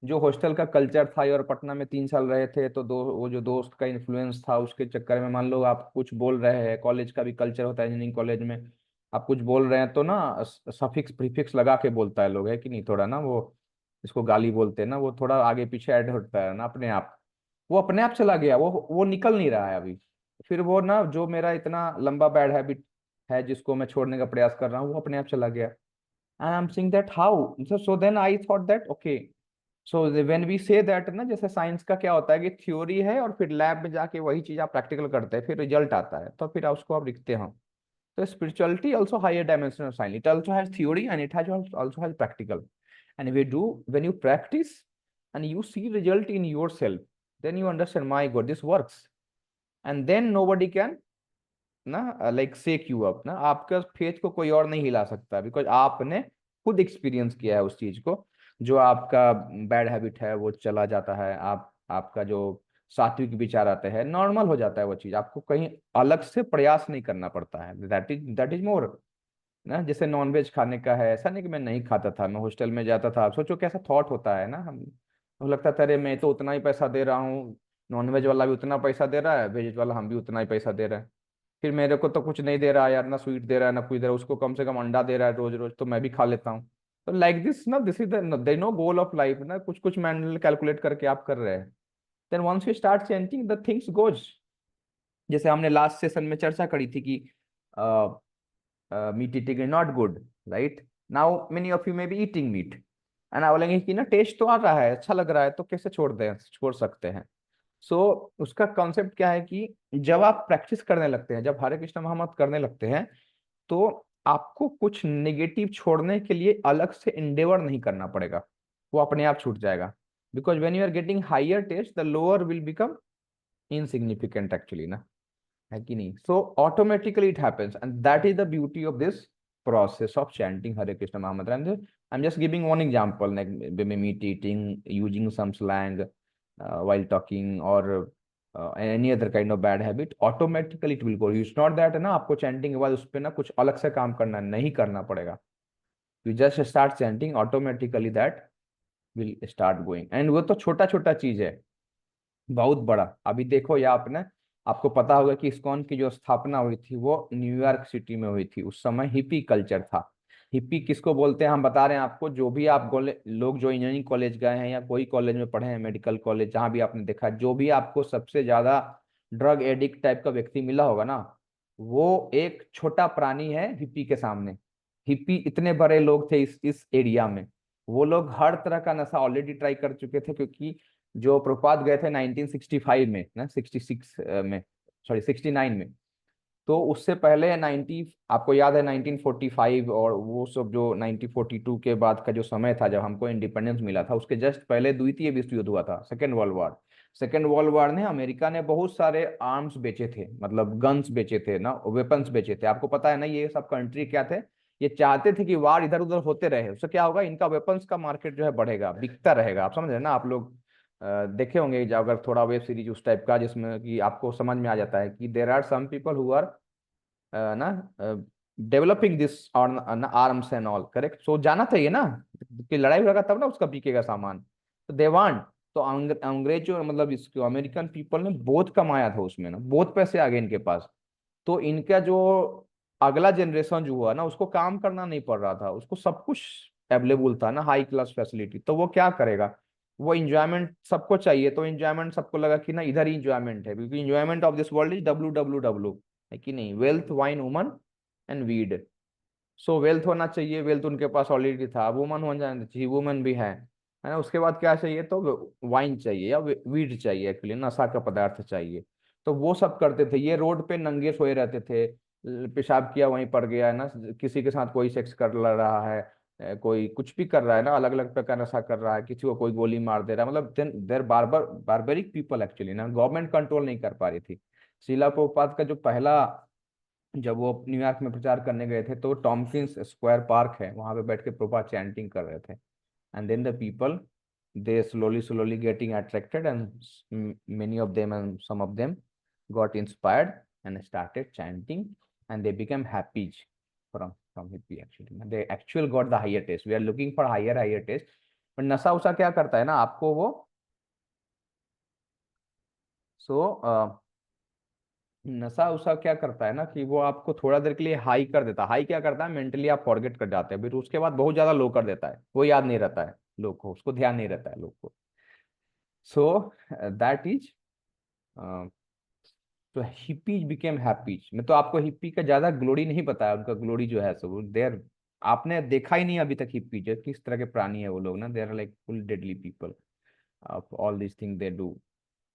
Speaker 1: जो हॉस्टल का कल्चर था, और पटना में 3 साल रहे थे, तो वो जो दोस्त का इन्फ्लुएंस था उसके चक्कर में, मान लो आप कुछ बोल रहे हैं, कॉलेज का भी कल्चर होता है, इंजीनियरिंग कॉलेज में आप कुछ बोल रहे हैं तो ना सफिक्स प्रीफिक्स लगा के बोलता है लोग, है कि नहीं, थोड़ा ना वो इसको गाली बोलते हैं ना, वो थोड़ा आगे पीछे ऐड होता है ना अपने आप. वो अपने आप चला गया, वो निकल नहीं रहा है अभी. फिर वो ना जो मेरा इतना लंबा बैड हैबिट है जिसको मैं छोड़ने का प्रयास कर रहा हूँ, वो अपने आप चला गया. And I am seeing that how. So then I thought that okay, so when we say that ना, जैसे साइंस का क्या होता है कि थ्योरी है और फिर लैब में जाके वही चीज आप प्रैक्टिकल करते हैं, फिर रिजल्ट आता है, तो फिर उसको आप लिखते हो. तो spirituality also higher dimension of science. It also has theory and it has also has practical. And when you practice and you see result in yourself, then you understand, my god, this works. And then nobody can ना like sec you up ना, आपका phase को कोई और नहीं हिला सकता, because आपने खुद एक्सपीरियंस किया है उस चीज को। जो आपका बैड हैबिट है वो चला जाता है, आपका जो सात्विक विचार आते हैं नॉर्मल हो जाता है वो चीज, आपको कहीं अलग से प्रयास नहीं करना पड़ता है। दैट इज मोर ना। जैसे नॉनवेज खाने का है, ऐसा नहीं कि मैं नहीं खाता था, मैं हॉस्टल में जाता था, सोचो कैसा थॉट होता है ना, हम तो लगता था अरे मैं तो उतना ही पैसा दे रहा हूँ, नॉनवेज वाला भी उतना पैसा दे रहा है, वेज वाला हम भी उतना ही पैसा दे रहे हैं, फिर मेरे को तो कुछ नहीं दे रहा है यार, ना स्वीट दे रहा है ना कुछ दे रहा है, उसको कम से कम अंडा दे रहा है रोज रोज, तो मैं भी खा लेता हूँ। तो लाइक दिस ना, this is the no goal of life ना, कुछ कुछ मैनुअल कैलकुलेट करके आप कर रहे हैं। Then once you start changing the things goes. जैसे हमने लास्ट सेशन में चर्चा करी थी कि meat eating is not good, right? Now many of you may be eating meat and आप बोलेंगे कि ना टेस्ट तो आ रहा है, अच्छा लग रहा है, तो कैसे छोड़ दें, छोड़ सकते हैं। सो उसका कॉन्सेप्ट क्या है कि जब आप प्रैक्टिस करने लगते हैं, जब हरे कृष्ण मोहम्मद करने लगते हैं, तो आपको कुछ नेगेटिव छोड़ने के लिए अलग से इंडेवर नहीं करना पड़ेगा, वो अपने आप छूट जाएगा। Because when you are getting higher taste, the lower will become insignificant actually ना, है कि नहीं? So automatically it happens, and that is the beauty of this process of chanting Hare Krishna Mahamad. And I'm just giving one example, like maybe meat eating, using some slang while talking, or any other kind of bad habit, automatically it will go. It's not that ना आपको chanting के बाद उस पे ना कुछ अलग से काम करना नहीं करना पड़ेगा, you just start chanting, automatically that will start going। and वो तो छोटा छोटा चीज है, बहुत बड़ा अभी देखो, या आपने, आपको पता होगा कि इस्कॉन की जो स्थापना हुई थी वो न्यूयॉर्क सिटी में हुई थी। उस समय हिप्पी कल्चर था। हिप्पी किसको बोलते हैं हम बता रहे हैं आपको, जो भी आप लोग जो इंजीनियरिंग कॉलेज गए हैं या कोई कॉलेज में पढ़े हैं, मेडिकल कॉलेज, जहाँ भी आपने देखा, जो भी आपको सबसे ज्यादा ड्रग एडिक्ट टाइप का व्यक्ति मिला होगा ना, वो एक छोटा प्राणी है हिप्पी के सामने। हिप्पी इतने बड़े लोग थे इस एरिया में, वो लोग हर तरह का नशा ऑलरेडी ट्राई कर चुके थे, क्योंकि जो प्रभुपाद गए थे 1965 में ना, 66 में, सॉरी 69 में, तो उससे पहले 90, आपको याद है 1945 और वो सब जो 1942 के बाद का जो समय था जब हमको इंडिपेंडेंस मिला था, उसके जस्ट पहले द्वितीय विश्व युद्ध हुआ था, second world war. Second world war ने अमेरिका ने बहुत सारे आर्म्स बेचे थे, मतलब गन्स बेचे थे ना, वेपन्स बेचे थे। आपको पता है ना, ये सब कंट्री क्या थे, ये चाहते थे कि वार इधर उधर होते रहे, उससे क्या होगा, इनका वेपन्स का मार्केट जो है बढ़ेगा, बिकता रहेगा। आप समझ रहे हैं ना, आप लोग देखे होंगे अगर थोड़ा वेब सीरीज उस टाइप का, जिसमें कि आपको समझ में आ जाता है कि there are some people who are ना developing this arms and all, correct? So जाना चाहिए ना कि लड़ाई होगा तब ना उसका बिकेगा सामान, तो दे वांट। तो अंग्रेजों, मतलब इसको अमेरिकन पीपल ने बहुत कमाया था उसमें ना, बहुत पैसे आ गए इनके पास। तो इनका जो अगला जनरेशन जो हुआ ना, उसको काम करना नहीं पड़ रहा था, उसको सब कुछ अवेलेबल था ना, हाई क्लास फैसिलिटी, तो वो क्या करेगा, वो इंजॉयमेंट सबको चाहिए, तो इंजॉयमेंट सबको लगा कि ना इधर ही इंजॉयमेंट है, क्योंकि enjoyment of this world is WWW, है कि नहीं? Wealth, wine, woman and weed. So wealth होना चाहिए, वेल्थ उनके पास ऑलरेडी था, वुमन हो जाना चाहिए, वुमन भी है ना। उसके बाद क्या चाहिए, तो वाइन चाहिए या वीड चाहिए, एक्चुअली नशा का पदार्थ चाहिए। तो वो सब करते थे, ये रोड पे नंगे सोए रहते थे, पेशाब किया वहीं पड़ गया है ना, किसी के साथ कोई सेक्स कर ल रहा है, कोई कुछ भी कर रहा है ना, अलग अलग प्रकार का नशा कर रहा है, किसी को कोई गोली मार दे रहा है, मतलब देर बारबरिक पीपल एक्चुअली ना, गवर्नमेंट कंट्रोल नहीं कर पा रही थी। शीला प्रभुपाद का जो पहला, जब वो न्यूयॉर्क में प्रचार करने गए थे, तो टॉम्किंस स्क्वायर पार्क है, वहां पे बैठ के प्रभुपाद चैंटिंग कर रहे थे, and then the people, they slowly getting attracted, and many of them and some of them got inspired and started chanting, and they became happy from hippie actually, they actually got the higher taste। we are looking for higher taste, but नशा उसा क्या करता है ना आपको वो, सो नशा उसा क्या करता है ना कि वो आपको थोड़ा देर के लिए हाई कर देता है। हाई क्या करता है, मेंटली आप फॉरगेट कर जाते हैं, फिर उसके बाद बहुत ज्यादा लो कर देता है, वो याद नहीं रहता है लोग को, उसको ध्यान नहीं रहता है लोग को। सो दैट इज, तो हिप्पीज बिकेम हैप्पीज। मैं तो आपको हिप्पी का ज्यादा ग्लोरी नहीं बताया, उनका ग्लोरी जो है सो देर, आपने देखा ही नहीं अभी तक हिप्पी जो किस तरह के प्राणी है वो लोग ना, they are like full deadly people of all this thing they do,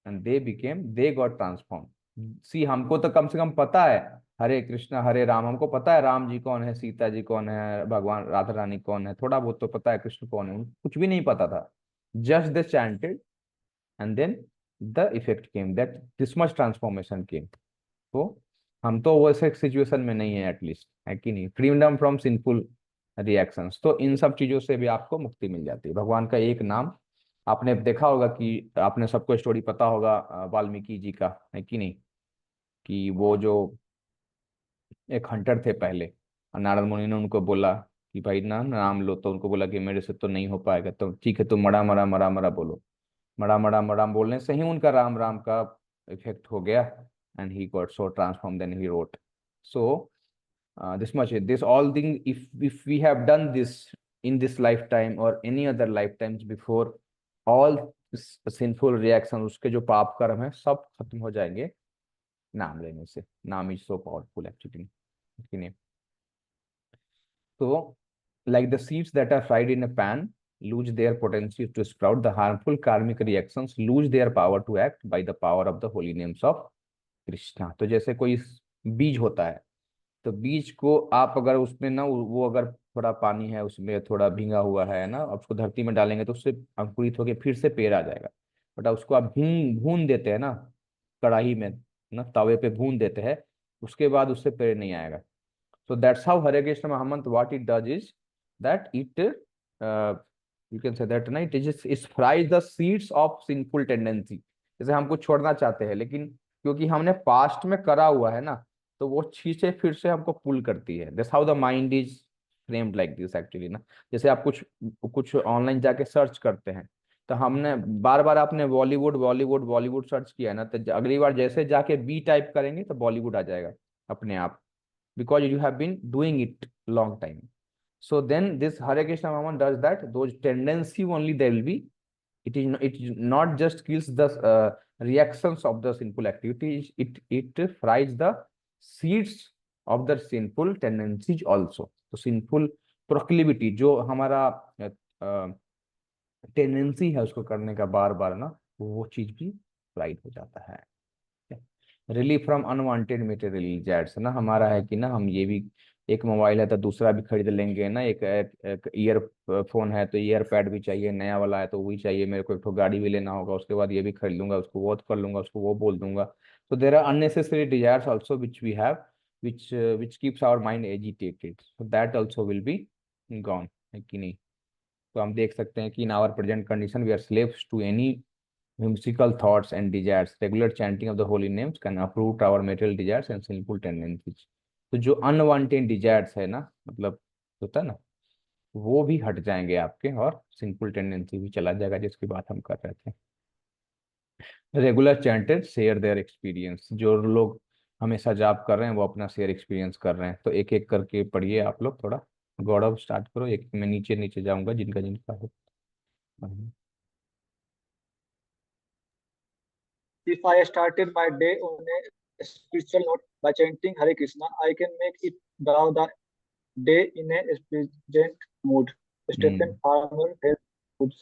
Speaker 1: and they got transform. See हमको तो कम से कम पता है हरे कृष्णा हरे राम, हमको पता है राम जी कौन है, सीता जी कौन है, भगवान राधा रानी कौन है, थोड़ा बहुत तो पता है कृष्ण कौन है, उनको कुछ भी नहीं पता था। Just they chanted and then the effect came, that this much transformation came. तो हम तो वैसे सिचुएशन में नहीं है एटलीस्ट, है कि नहीं, फ्रीडम फ्रॉम सिंफुल रिएक्शंस। तो इन सब चीजों से भी आपको मुक्ति मिल जाती है। भगवान का एक नाम, आपने देखा होगा कि आपने सबको स्टोरी पता होगा वाल्मीकि जी का, है कि नहीं, कि वो जो एक हंटर थे पहले, और नारद मुनि ने उनको बोला कि भाई ना नाम लो, तो उनको बोला कि मेरे से तो नहीं हो पाएगा, तो ठीक है तुम मड़ा मड़ा मरा मरा बोलो। मड़ा मड़ा मड़ा बोलने से ही उनका राम राम का इफेक्ट हो गया, and he got so transform, then he wrote. So this much, this all thing, if we have done this in this lifetime or any other lifetimes before, all sinful reactions, उसके जो पाप कर्म है सब खत्म हो जाएंगे नाम लेने से। नाम इज सो पावरफुल एक्चुअली। तो like the seeds that are fried in a pan lose their potency to sprout, the harmful karmic reactions lose their power to act by the power of the holy names of Krishna. तो जैसे कोई बीज होता है, तो बीज को आप अगर उसमें ना, वो अगर थोड़ा पानी है उसमें थोड़ा भींगा हुआ है ना, आप उसको धरती में डालेंगे तो उससे अंकुरित होकर फिर से पेड़ आ जाएगा। बट उसको आप भून भून देते हैं ना, कढ़ाई में ना, तवे पे भून देते हैं, उसके बाद उससे पेड़ नहीं आएगा। So that's how Hare Krishna Mahamant, what it does is that you can say that ना, it fries the seeds of sinful tendency। जैसे हमको छोड़ना चाहते हैं, लेकिन क्योंकि हमने पास्ट में करा हुआ है ना, तो वो चीजें फिर से हमको पुल करती है। That's how the mind is framed like this actually ना। जैसे आप कुछ कुछ ऑनलाइन जाके सर्च करते हैं, तो हमने बार बार आपने बॉलीवुड बॉलीवुड बॉलीवुड सर्च किया ना, तो अगली बार जैसे जाके बी टाइप करेंगे तो बॉलीवुड आ जाएगा अपने आप, because you have been doing it long time। So then this Hare Krishna Maman does that, those tendency only there will be, it is not just kills the reactions of the sinful activities, it fries the seeds of the sinful tendencies also। तो sinful proclivity जो हमारा tendency है उसको करने का बार बार ना, वो चीज भी फ्राइड हो जाता है। रिलीफ फ्रॉम अनवांटेड मटेरियल जैड्स ना, हमारा है कि ना, हम ये भी, एक मोबाइल है तो दूसरा भी खरीद लेंगे ना, एक ईयरफोन है तो ईयरपैड भी चाहिए, नया वाला है तो वही चाहिए मेरे को, एक तो गाड़ी भी लेना होगा, उसके बाद ये भी खरीद लूंगा, उसको वो कर लूंगा, उसको वो बोल दूंगा। तो there are unnecessary desires also which we have, which keeps our mind agitated, so that also will be gone, है कि नहीं। तो हम देख सकते हैं कि in our present condition we are slaves to any whimsical thoughts and desires, regular chanting of the holy names can uproot our material desires and sinful tendencies। तो जो अनवांटेड डिजायर्स है ना, मतलब होता है ना, वो भी हट जाएंगे आपके, और सिंपल टेंडेंसी भी चला जाएगा, जिसकी बात हम कर रहे थे। Regular chanted share their experience, जो लोग हमेशा जाप कर रहे हैं वो अपना शेयर एक्सपीरियंस कर रहे हैं। तो एक एक करके पढ़िए आप लोग थोड़ा, गौरव स्टार्ट करो, एक मैं नीचे नीचे जाऊंगा जिनका जिनका हो।
Speaker 6: If I started my day on a spiritual note by chanting Hare Krishna, I can make it through the day in a pleasant mood. Stephen Farmer has good.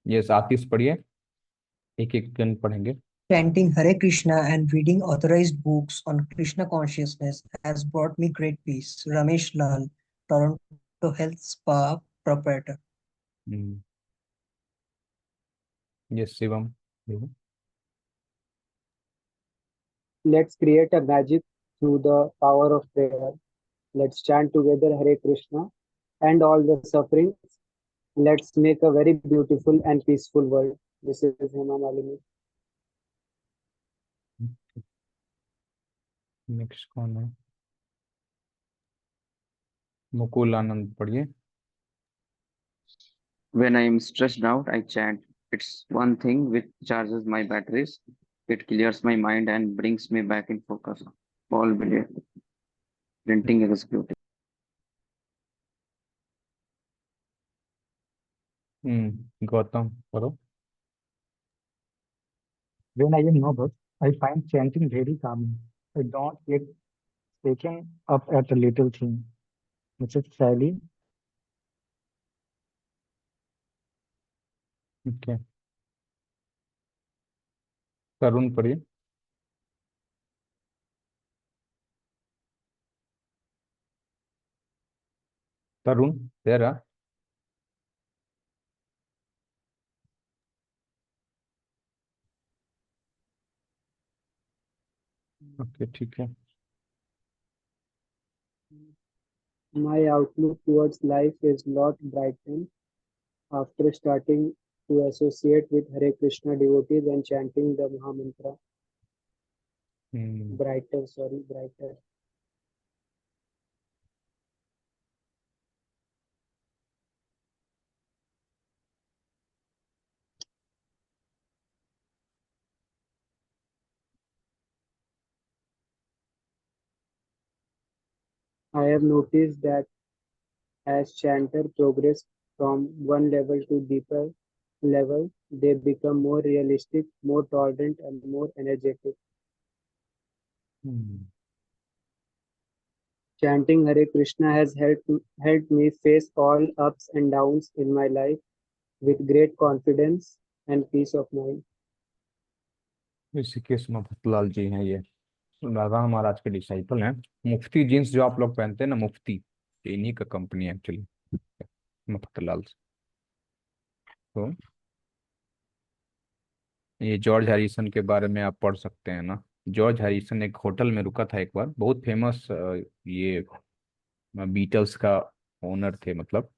Speaker 1: Yes, Atish पढ़िए, एक एक जन पढ़ेंगे।
Speaker 8: Chanting Hare Krishna and reading authorized books on Krishna consciousness has brought me great peace. Ramesh Lal, Toronto Health Spa proprietor.
Speaker 1: Yes Shivam.
Speaker 2: Let's create a magic through the power of prayer. Let's chant together Hare Krishna and all the sufferings. Let's make a very beautiful and peaceful world. This is Hema Malini.
Speaker 1: Next कौन है? मुकुल आनंद पढ़िए।
Speaker 9: When I am stressed out, I chant. It's one thing which charges my batteries. It clears my mind and brings me back in focus. Paul Billiard, printing executive.
Speaker 1: Gautam पढ़ो।
Speaker 10: When I am nervous, I find chanting very calming. I don't get taken up at a little thing. Mrs. Sally,
Speaker 1: okay, Tarun पढ़िए। तरुण तेरा। Okay ठीक है।
Speaker 2: My outlook towards life is lot brightened after starting to associate with Hare Krishna devotees and chanting the Mahamantra. Brighter, sorry, brighter. I have noticed that as chanter progress from one level to deeper level, they become more realistic, more tolerant, and more energetic. Chanting Hare Krishna has helped me face all ups and downs in my life with great confidence and peace of mind.
Speaker 1: Rishikesh भट्टलाल जी हैं ये, राधा महाराज के disciple हैं। मुफ्ती jeans जो आप लोग पहनते हैं ना, मुफ्ती, ये इन्हीं का कंपनी है एक्चुअली, भट्टलाल से। तो ये जॉर्ज हैरिसन के बारे में आप पढ़ सकते हैं ना। जॉर्ज हैरिसन एक होटल में रुका था एक बार, बहुत फेमस ये बीटल्स का ओनर थे, मतलब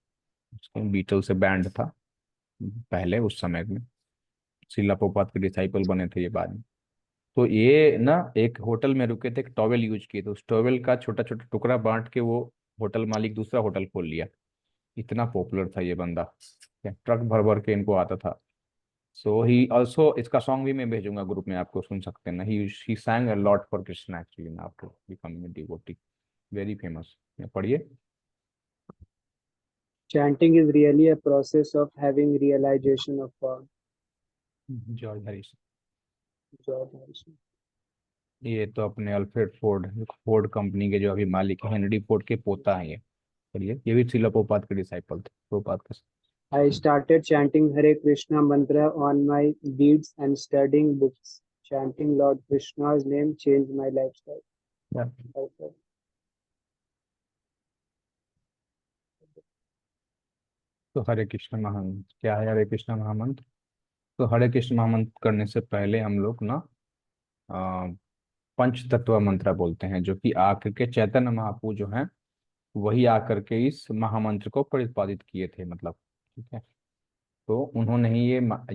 Speaker 1: बीटल्स से बैंड था पहले उस समय में, शीला प्रभुपाद के डिसाइपल बने थे ये बाद में। तो ये ना एक होटल में रुके थे, एक टॉवेल यूज किए, तो उस टॉवेल का छोटा छोटा टुकड़ा बांट के वो होटल मालिक दूसरा होटल खोल लिया। इतना पॉपुलर था ये बंदा, ट्रक भर भर के इनको आता था। सो ही ऑल्सो, इसका सॉन्ग भी मैं भेजूंगा ग्रुप में, आपको सुन सकते हैं ना। ही sang a lot for Krishna actually now after becoming a devotee, very famous। पढ़िए।
Speaker 2: Chanting is really a process of having realization of God.
Speaker 1: George Harrison,
Speaker 2: George Harrison.
Speaker 1: ये तो अपने अल्फ्रेड फोर्ड कंपनी के जो अभी मालिक है, हेनरी फोर्ड के पोता है ये। पढ़िए, ये भी शीला प्रभुपाद के डिसाइपल थे, प्रभुपाद का।
Speaker 2: I started chanting Hare Krishna mantra on my beads and studying books. Chanting Lord Krishna's name changed my lifestyle. Okay.
Speaker 1: तो हरे कृष्ण महामंत्र क्या है? हरे कृष्ण महामंत्र, तो हरे कृष्ण महामंत्र करने से पहले हम लोग ना पंच तत्व मंत्र बोलते हैं, जो कि आकर के चैतन्य महाप्रभु जो हैं वही आकर के इस महामंत्र को प्रतिपादित किए थे, मतलब ठीक है। तो उन्होंने ही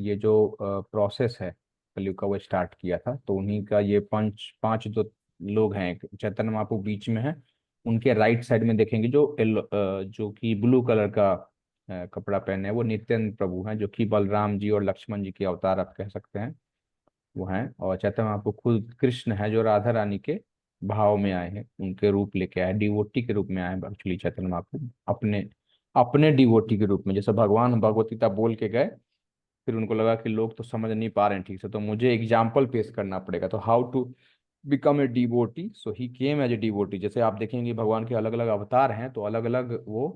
Speaker 1: ये जो प्रोसेस है कलयुग का वो स्टार्ट किया था। तो उन्हीं का ये पांच जो लोग हैं, चैतन्य महाप्रभु बीच में है, उनके राइट साइड में देखेंगे जो कि ब्लू कलर का कपड़ा पहने हैं, वो नित्यानंद प्रभु हैं, जो कि बलराम जी और लक्ष्मण जी के अवतार आप कह सकते हैं वो हैं। और चैतन्य महाप्रभु खुद कृष्ण है, जो राधा रानी के भाव में आए हैं, उनके रूप लेके आए, डिवोटी के रूप में आए एक्चुअली चैतन्य महाप्रभु, अपने अपने डिवोटी के रूप में। जैसे भगवान भगवत गीता बोल के गए, फिर उनको लगा कि लोग तो समझ नहीं पा रहे हैं ठीक से, तो मुझे एग्जाम्पल पेश करना पड़ेगा। तो how to become a devotee, so he came as a devotee. जैसे आप देखेंगे भगवान के अलग अलग अवतार हैं, तो अलग अलग वो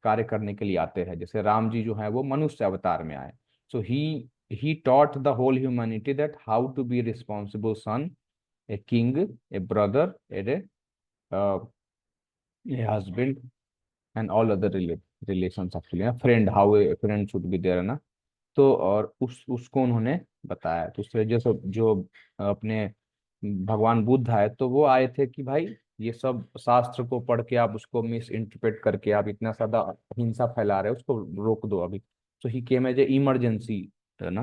Speaker 1: कार्य करने के लिए आते हैं। जैसे राम जी जो है वो मनुष्य अवतार में आए, सो ही taught the whole humanity that how to be responsible son, a king, a brother, uh, a husband, and all other relations actually, a friend, how a friend should be there ना। तो और उसको उन्होंने बताया। तो उस वजह से जो अपने भगवान बुद्ध आए, तो वो आए थे कि भाई ये सब शास्त्र को पढ़ के आप उसको मिस इंटरप्रेट करके आप इतना ज्यादा हिंसा फैला रहे हो, उसको रोक दो अभी। तो ही केम एज ए इमरजेंसी ना,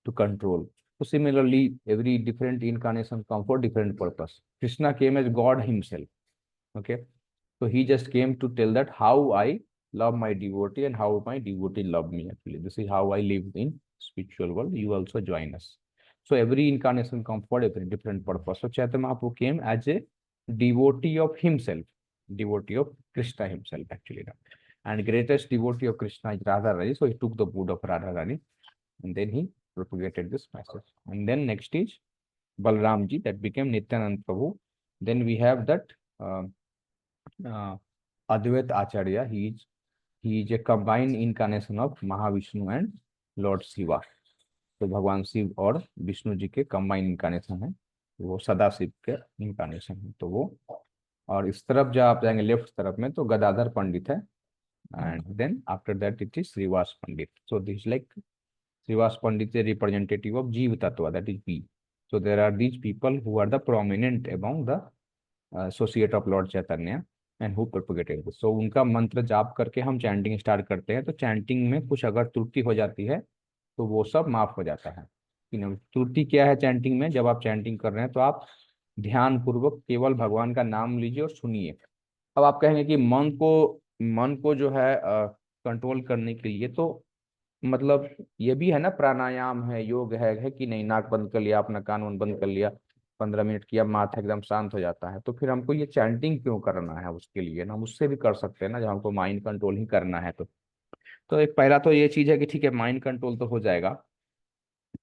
Speaker 1: to control. So similarly, every different incarnation come for different purpose. Krishna came as God himself. Okay, so he just came to tell that how I love my devotee and how my devotee love me. Actually, this is how I live in spiritual world. You also join us. So every incarnation come for a different purpose. So Chaitanya Mahaprabhu came as a devotee of himself, devotee of Krishna himself actually. And greatest devotee of Krishna is Radha Rani. So he took the mood of Radha Rani, and then he propagated this message. And then next is Balram ji, that became Nityanand Prabhu. Then we have that Advait Acharya. He is a combined incarnation of Mahavishnu and Lord Shiva. तो भगवान शिव और विष्णु जी के combine incarnation है, वो सदा शिव के incarnation है। तो वो, और इस तरफ जब आप जाएंगे लेफ्ट तरफ में, तो गदाधर पंडित है, and then after that it is Shrivas Pandit. So this like Srivas Pandit is a representative of Jeev Tattva, that is B. So there are these people who are the prominent among the associate of Lord Chaitanya and who propagated this. So उनका मंत्र जाप करके हम chanting start करते हैं, तो chanting में कुछ अगर त्रुटि हो जाती है तो वो सब माफ हो जाता है। त्रुटि क्या है चैंटिंग में? जब आप चैंटिंग कर रहे हैं तो आप ध्यान पूर्वक केवल भगवान का नाम लीजिए और सुनिए। अब आप कहेंगे कि मन को जो है कंट्रोल करने के लिए तो मतलब ये भी है ना, प्राणायाम है, योग है कि नहीं? नाक बंद कर लिया, अपना कान वान बंद कर लिया, 15 मिनट किया, माथा एकदम शांत हो जाता है। तो फिर हमको ये चैंटिंग क्यों करना है? उसके लिए ना हम उससे भी कर सकते हैं ना, जब हमको माइंड कंट्रोल ही करना है तो एक पहला तो ये चीज है कि ठीक है, माइंड कंट्रोल तो हो जाएगा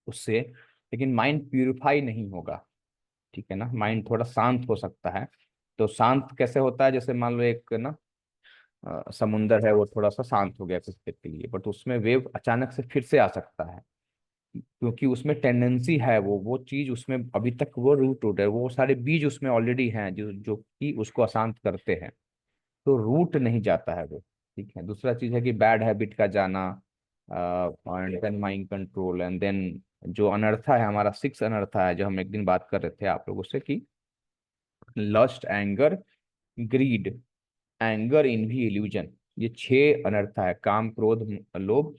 Speaker 1: उससे, लेकिन माइंड प्यूरिफाई नहीं होगा। ठीक है ना, माइंड थोड़ा शांत हो सकता है। तो शांत कैसे होता है? जैसे मान लो एक ना समुंदर है, वो थोड़ा सा शांत हो गया कुछ देर के लिए, बट उसमें वेव अचानक से फिर से आ सकता है, क्योंकि उसमें टेंडेंसी है, वो चीज उसमें अभी तक वो रूट है, वो सारे बीज उसमें ऑलरेडी हैं जो जो कि उसको अशांत करते हैं, तो रूट नहीं जाता है वो। ठीक है। दूसरा चीज है कि बैड हैबिट का जाना, and then mind control, and then जो अनर्था है हमारा, 6 अनर्था है जो हम एक दिन बात कर रहे थे आप लोगों से, कि lust, anger, greed, anger, envy, illusion. ये 6 अनर्था है, काम, क्रोध, लोभ,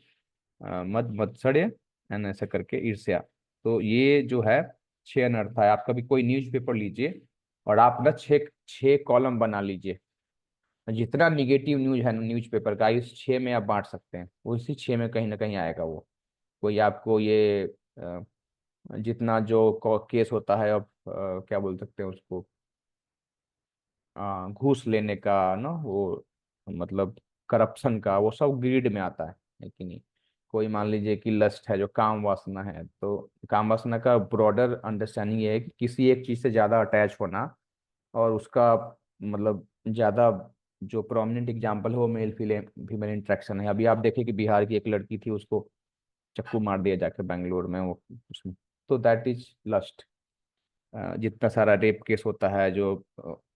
Speaker 1: मद, मत्सर्य, एंड ऐसा करके ईर्ष्या। तो ये जो है 6 अनर्था है। आप कभी कोई न्यूज़पेपर लीजिए और आप ना 6 6 कॉलम बना लीजिए, जितना निगेटिव न्यूज है न्यूज़पेपर का, इस 6 में आप बांट सकते हैं, वो इसी 6 में कहीं ना कहीं आएगा वो। कोई आपको ये जितना जो केस होता है, अब क्या बोल सकते हैं उसको, घूस लेने का ना, वो मतलब करप्शन का, वो सब ग्रीड में आता है कि नहीं? कोई मान लीजिए कि लस्ट है, जो काम वासना है, तो काम वासना का ब्रॉडर अंडरस्टैंडिंग ये है कि किसी एक चीज से ज्यादा अटैच होना, और उसका मतलब ज्यादा जो प्रोमिनेंट एग्जांपल है वो मेल फीमेल इंट्रैक्शन है। अभी आप देखें कि बिहार की एक लड़की थी, उसको चक्कू मार दिया जाके बेंगलोर में, वो उसमें, तो दैट इज लस्ट। जितना सारा रेप केस होता है, जो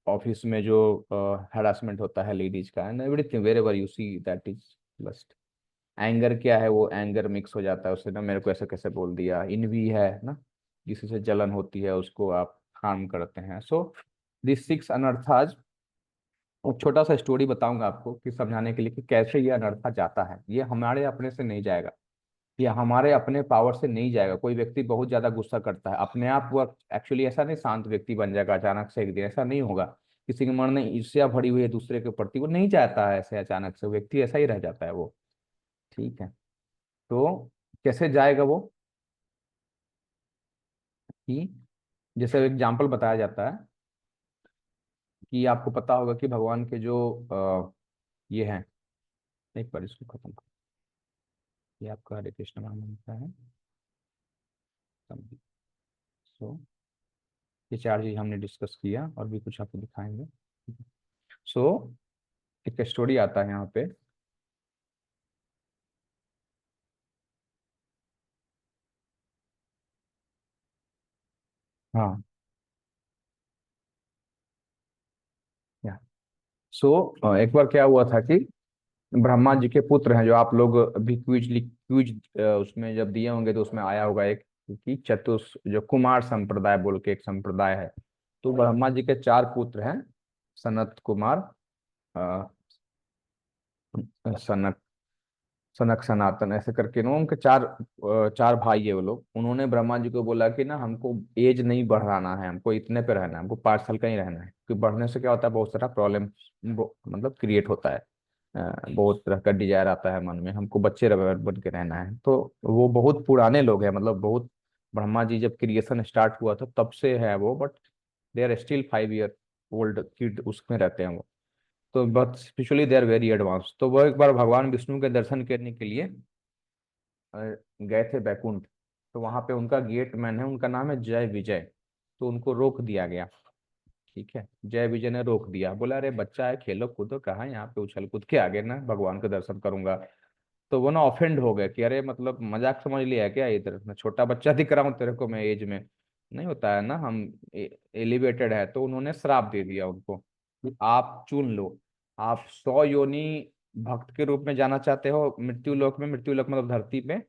Speaker 1: ऑफिस में जो हरासमेंट होता है लेडीज का, and everything wherever you see, that is lust. Anger क्या है? वो एंगर मिक्स हो जाता है उससे ना, मेरे को ऐसे कैसे बोल दिया। इनवी है ना, किसी से जलन होती है, उसको आप हार्म करते हैं। सो दिस 6 अनर्थाज, एक छोटा सा स्टोरी बताऊंगा आपको कि समझाने के लिए कि कैसे ये अनर्था जाता है। ये हमारे अपने से नहीं जाएगा, ये हमारे अपने पावर से नहीं जाएगा। कोई व्यक्ति बहुत ज्यादा गुस्सा करता है, अपने आप वो एक्चुअली ऐसा नहीं शांत व्यक्ति बन जाएगा अचानक से एक दिन, ऐसा नहीं होगा। किसी के मन में ईर्ष्या भरी हुई है दूसरे के प्रति, वो नहीं चाहता है ऐसे अचानक से, व्यक्ति ऐसा ही रह जाता है वो। ठीक है। तो कैसे जाएगा वो? कि जैसे एग्जाम्पल बताया जाता है कि आपको पता होगा कि भगवान के जो ये हैं, एक बार इसको खत्म कर, ये आपका हरे कृष्ण महामंत्र है। सो ये 4 चीज हमने डिस्कस किया, और भी कुछ आपको दिखाएंगे। सो एक स्टोरी आता है यहाँ पे। हाँ, या सो एक बार क्या हुआ था कि ब्रह्मा जी के पुत्र हैं, जो आप लोग अभी क्विज उसमें जब दिए होंगे तो उसमें आया होगा एक, कि चतुष जो कुमार संप्रदाय बोल के एक संप्रदाय है। तो ब्रह्मा जी के 4 पुत्र हैं, सनत कुमार, अ, सनक सनक सनातन, ऐसे करके ना उनके 4 भाई है वो लोग। उन्होंने ब्रह्मा जी को बोला कि ना हमको एज नहीं बढ़ाना है, हमको इतने पे रहना है, हमको 5 साल का ही रहना है, क्योंकि बढ़ने से क्या होता है, बहुत सारा प्रॉब्लम मतलब क्रिएट होता है। बहुत तरह का डिजायर आता है मन में, हमको बच्चे बन के रहना है। तो वो बहुत पुराने लोग हैं, मतलब बहुत, ब्रह्मा जी जब क्रिएशन स्टार्ट हुआ था तब से है वो, but they are still 5 year old kid उसमें रहते हैं वो। तो but spiritually they are very advance. तो वो एक बार भगवान विष्णु के दर्शन करने के लिए गए थे बैकुंठ। तो वहां पे उनका गेट मैन है, उनका नाम है जय विजय। तो उनको रोक दिया गया। ठीक है, जय विजय ने रोक दिया, बोला अरे बच्चा है, खेलो कूदो, कहाँ यहाँ पे उछल कूद के आगे ना भगवान का दर्शन करूंगा। तो वो ना ऑफेंड हो गए कि अरे मतलब मजाक समझ लिया है क्या, इधर मैं छोटा बच्चा दिख रहा हूँ तेरे को, मैं एज में नहीं होता है ना, हम एलिवेटेड है। तो उन्होंने श्राप दे दिया उनको कि आप चुन लो, आप 100 योनि भक्त के रूप में जाना चाहते हो मृत्यु लोक में, मृत्यु लोक मतलब धरती पे,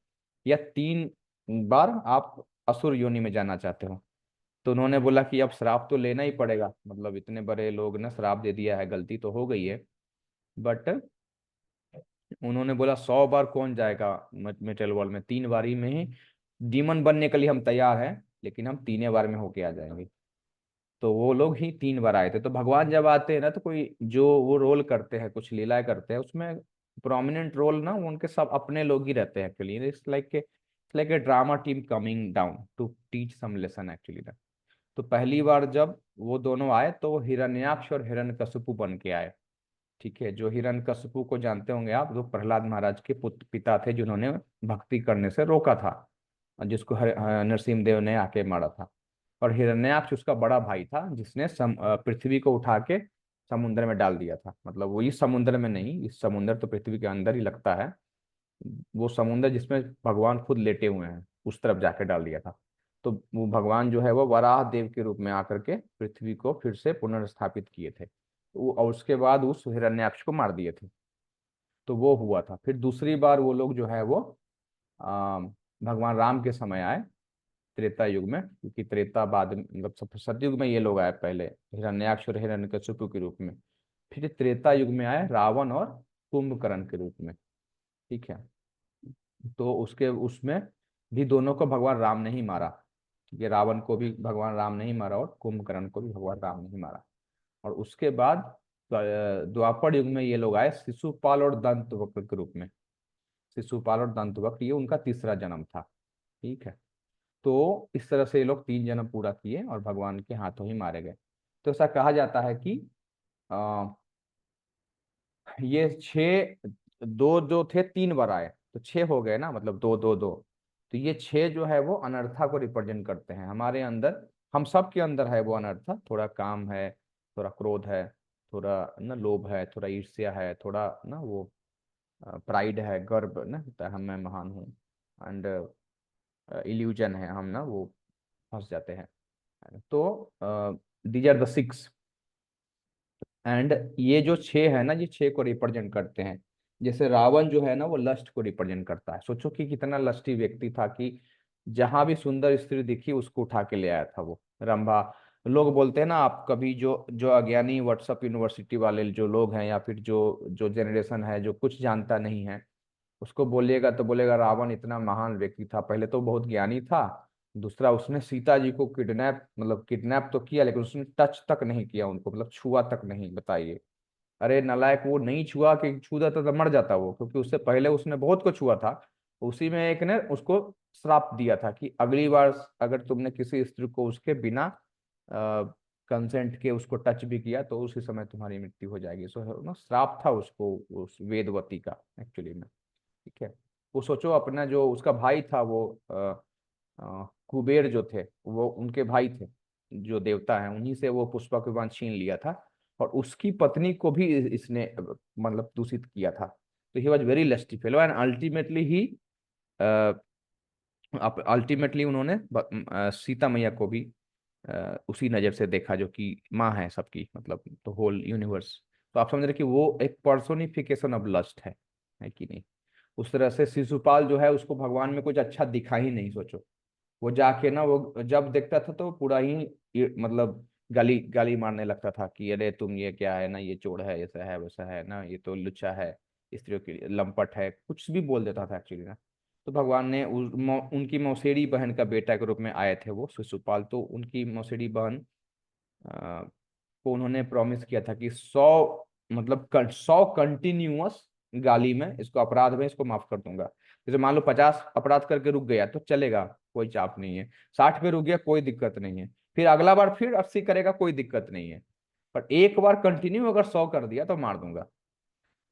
Speaker 1: या 3 बार आप असुर योनि में जाना चाहते हो। तो उन्होंने बोला कि अब श्राप तो लेना ही पड़ेगा, मतलब इतने बड़े लोग ने श्राप दे दिया है, गलती तो हो गई है। बट उन्होंने बोला 100 बार कौन जाएगा मेटल वर्ल्ड में, 3 बारी में ही डीमन बनने के लिए हम तैयार हैं, लेकिन हम 3 बार में होके आ जाएंगे। तो वो लोग ही 3 बार आए थे। तो भगवान जब आते हैं ना, तो कोई जो वो रोल करते हैं, कुछ लीलाएं करते हैं, उसमें प्रोमिनेंट रोल ना वो उनके सब अपने लोग ही रहते हैं actually. It's like a drama team coming down to teach some lesson actually ना। तो पहली बार जब वो दोनों आए तो वो हिरण्याक्ष और हिरण्यकशिपु बन के आए। ठीक है, जो हिरण्यकशिपु को जानते होंगे आप, जो प्रहलाद महाराज के पुत्र पिता थे, जिन्होंने भक्ति करने से रोका था, और जिसको नरसिंह देव ने आके मारा था। और हिरण्याक्ष उसका बड़ा भाई था, जिसने पृथ्वी को उठा के समुद्र में डाल दिया था। मतलब वो इस समुद्र में नहीं, इस समुद्र तो पृथ्वी के अंदर ही लगता है, वो समुद्र जिसमें भगवान खुद लेटे हुए हैं, उस तरफ जाके डाल दिया था। तो वो भगवान जो है वो वराह देव के रूप में आकर के पृथ्वी को फिर से पुनर्स्थापित किए थे। और उसके बाद उस हिरण्याक्ष को मार दिए थे। तो वो हुआ था। फिर दूसरी बार वो लोग जो है वो भगवान राम के समय आए, त्रेता युग में, क्योंकि त्रेता बाद मतलब सतयुग में ये लोग आए पहले, हिरण्याक्ष और हिरण्यकशिपु के रूप में। फिर त्रेता युग में आए रावण और कुंभकर्ण के रूप में। ठीक है, तो उसके उसमें भी दोनों को भगवान राम ने ही मारा। ठीक है, रावण को भी भगवान राम ने ही मारा और कुंभकर्ण को भी भगवान राम ने ही मारा। और उसके बाद द्वापर युग में ये लोग आए शिशुपाल और दंतवक्र के रूप में। शिशुपाल और दंतवक्र ये उनका तीसरा जन्म था। ठीक है, तो इस तरह से ये लोग 3 जन्म पूरा किए और भगवान के हाथों ही मारे गए। तो ऐसा कहा जाता है कि आ, ये 6, दो जो थे 3 बार आए, तो 6 हो गए ना, मतलब दो दो दो। तो ये 6 जो है वो अनर्था को रिप्रेजेंट करते हैं हमारे अंदर। हम सब के अंदर है वो अनर्था, थोड़ा काम है, थोड़ा क्रोध है, थोड़ा ना लोभ है, थोड़ा ईर्ष्या है, थोड़ा ना वो प्राइड है, गर्व ना होता है, हम मैं महान हूँ। एंड इल्यूजन है, हम ना वो फंस जाते हैं। तो दीज आर द 6। एंड ये जो 6 है ना, ये 6 को रिप्रेजेंट करते हैं। जैसे रावण जो है ना वो लस्ट को रिप्रेजेंट करता है। सोचो कि कितना लस्टी व्यक्ति था कि जहां भी सुंदर स्त्री दिखी उसको उठा के ले आया था वो रंभा। लोग बोलते हैं ना, आप कभी जो जो अज्ञानी व्हाट्सअप यूनिवर्सिटी वाले जो लोग हैं, या फिर जो जो जनरेशन है जो कुछ जानता नहीं है, उसको बोलिएगा तो बोलेगा रावण इतना महान व्यक्ति था, पहले तो बहुत ज्ञानी था, दूसरा उसने सीता जी को किडनैप तो किया, लेकिन उसने टच तक नहीं किया उनको, मतलब छुआ तक नहीं। बताइए, अरे नालायक, वो नहीं छुआ, कि छू देता तो मर जाता वो, क्योंकि उससे पहले उसने बहुत को छुआ था। उसी में एक ने उसको श्राप दिया था कि अगली बार अगर तुमने किसी स्त्री को उसके बिना कंसेंट के उसको टच भी किया तो उसी समय तुम्हारी मृत्यु हो जाएगी। सो ना श्राप था उसको, उस वेदवती का एक्चुअली में। ठीक है, वो सोचो अपना जो उसका भाई था वो कुबेर जो थे, वो उनके भाई थे जो देवता हैं, उन्हीं से वो पुष्पक विमान छीन लिया था। और उसकी पत्नी को भी इसने मतलब दूषित किया था। तो he was very lusty fellow, and ultimately उन्होंने सीता मैया को भी उसी नज़र से देखा, जो कि माँ है सबकी, मतलब तो होल यूनिवर्स। तो आप समझ रहे कि वो एक पर्सोनिफिकेशन ऑफ लस्ट है कि नहीं। उस तरह से शिशुपाल जो है उसको भगवान में कुछ अच्छा दिखा ही नहीं। सोचो, वो जाके ना वो जब देखता था तो पूरा ही मतलब गाली गाली मारने लगता था कि अरे तुम ये क्या है ना, ये चोर है, ऐसा है वैसा है ना, ये तो लुच्चा है, स्त्रियों के लिए लंपट है, कुछ भी बोल देता था एक्चुअली ना। तो भगवान ने उनकी मौसेरी बहन का बेटा के रूप में आए थे वो शिशुपाल। तो उनकी मौसेरी बहन को उन्होंने प्रॉमिस किया था कि 100 कंटिन्यूअस गाली में, इसको अपराध में इसको माफ कर दूंगा। जैसे मान लो 50 अपराध करके रुक गया तो चलेगा, कोई चाप नहीं है। 60 पे रुक गया, कोई दिक्कत नहीं है। फिर अगला बार फिर 80 करेगा, कोई दिक्कत नहीं है। पर एक बार कंटिन्यू अगर 100 कर दिया तो मार दूंगा।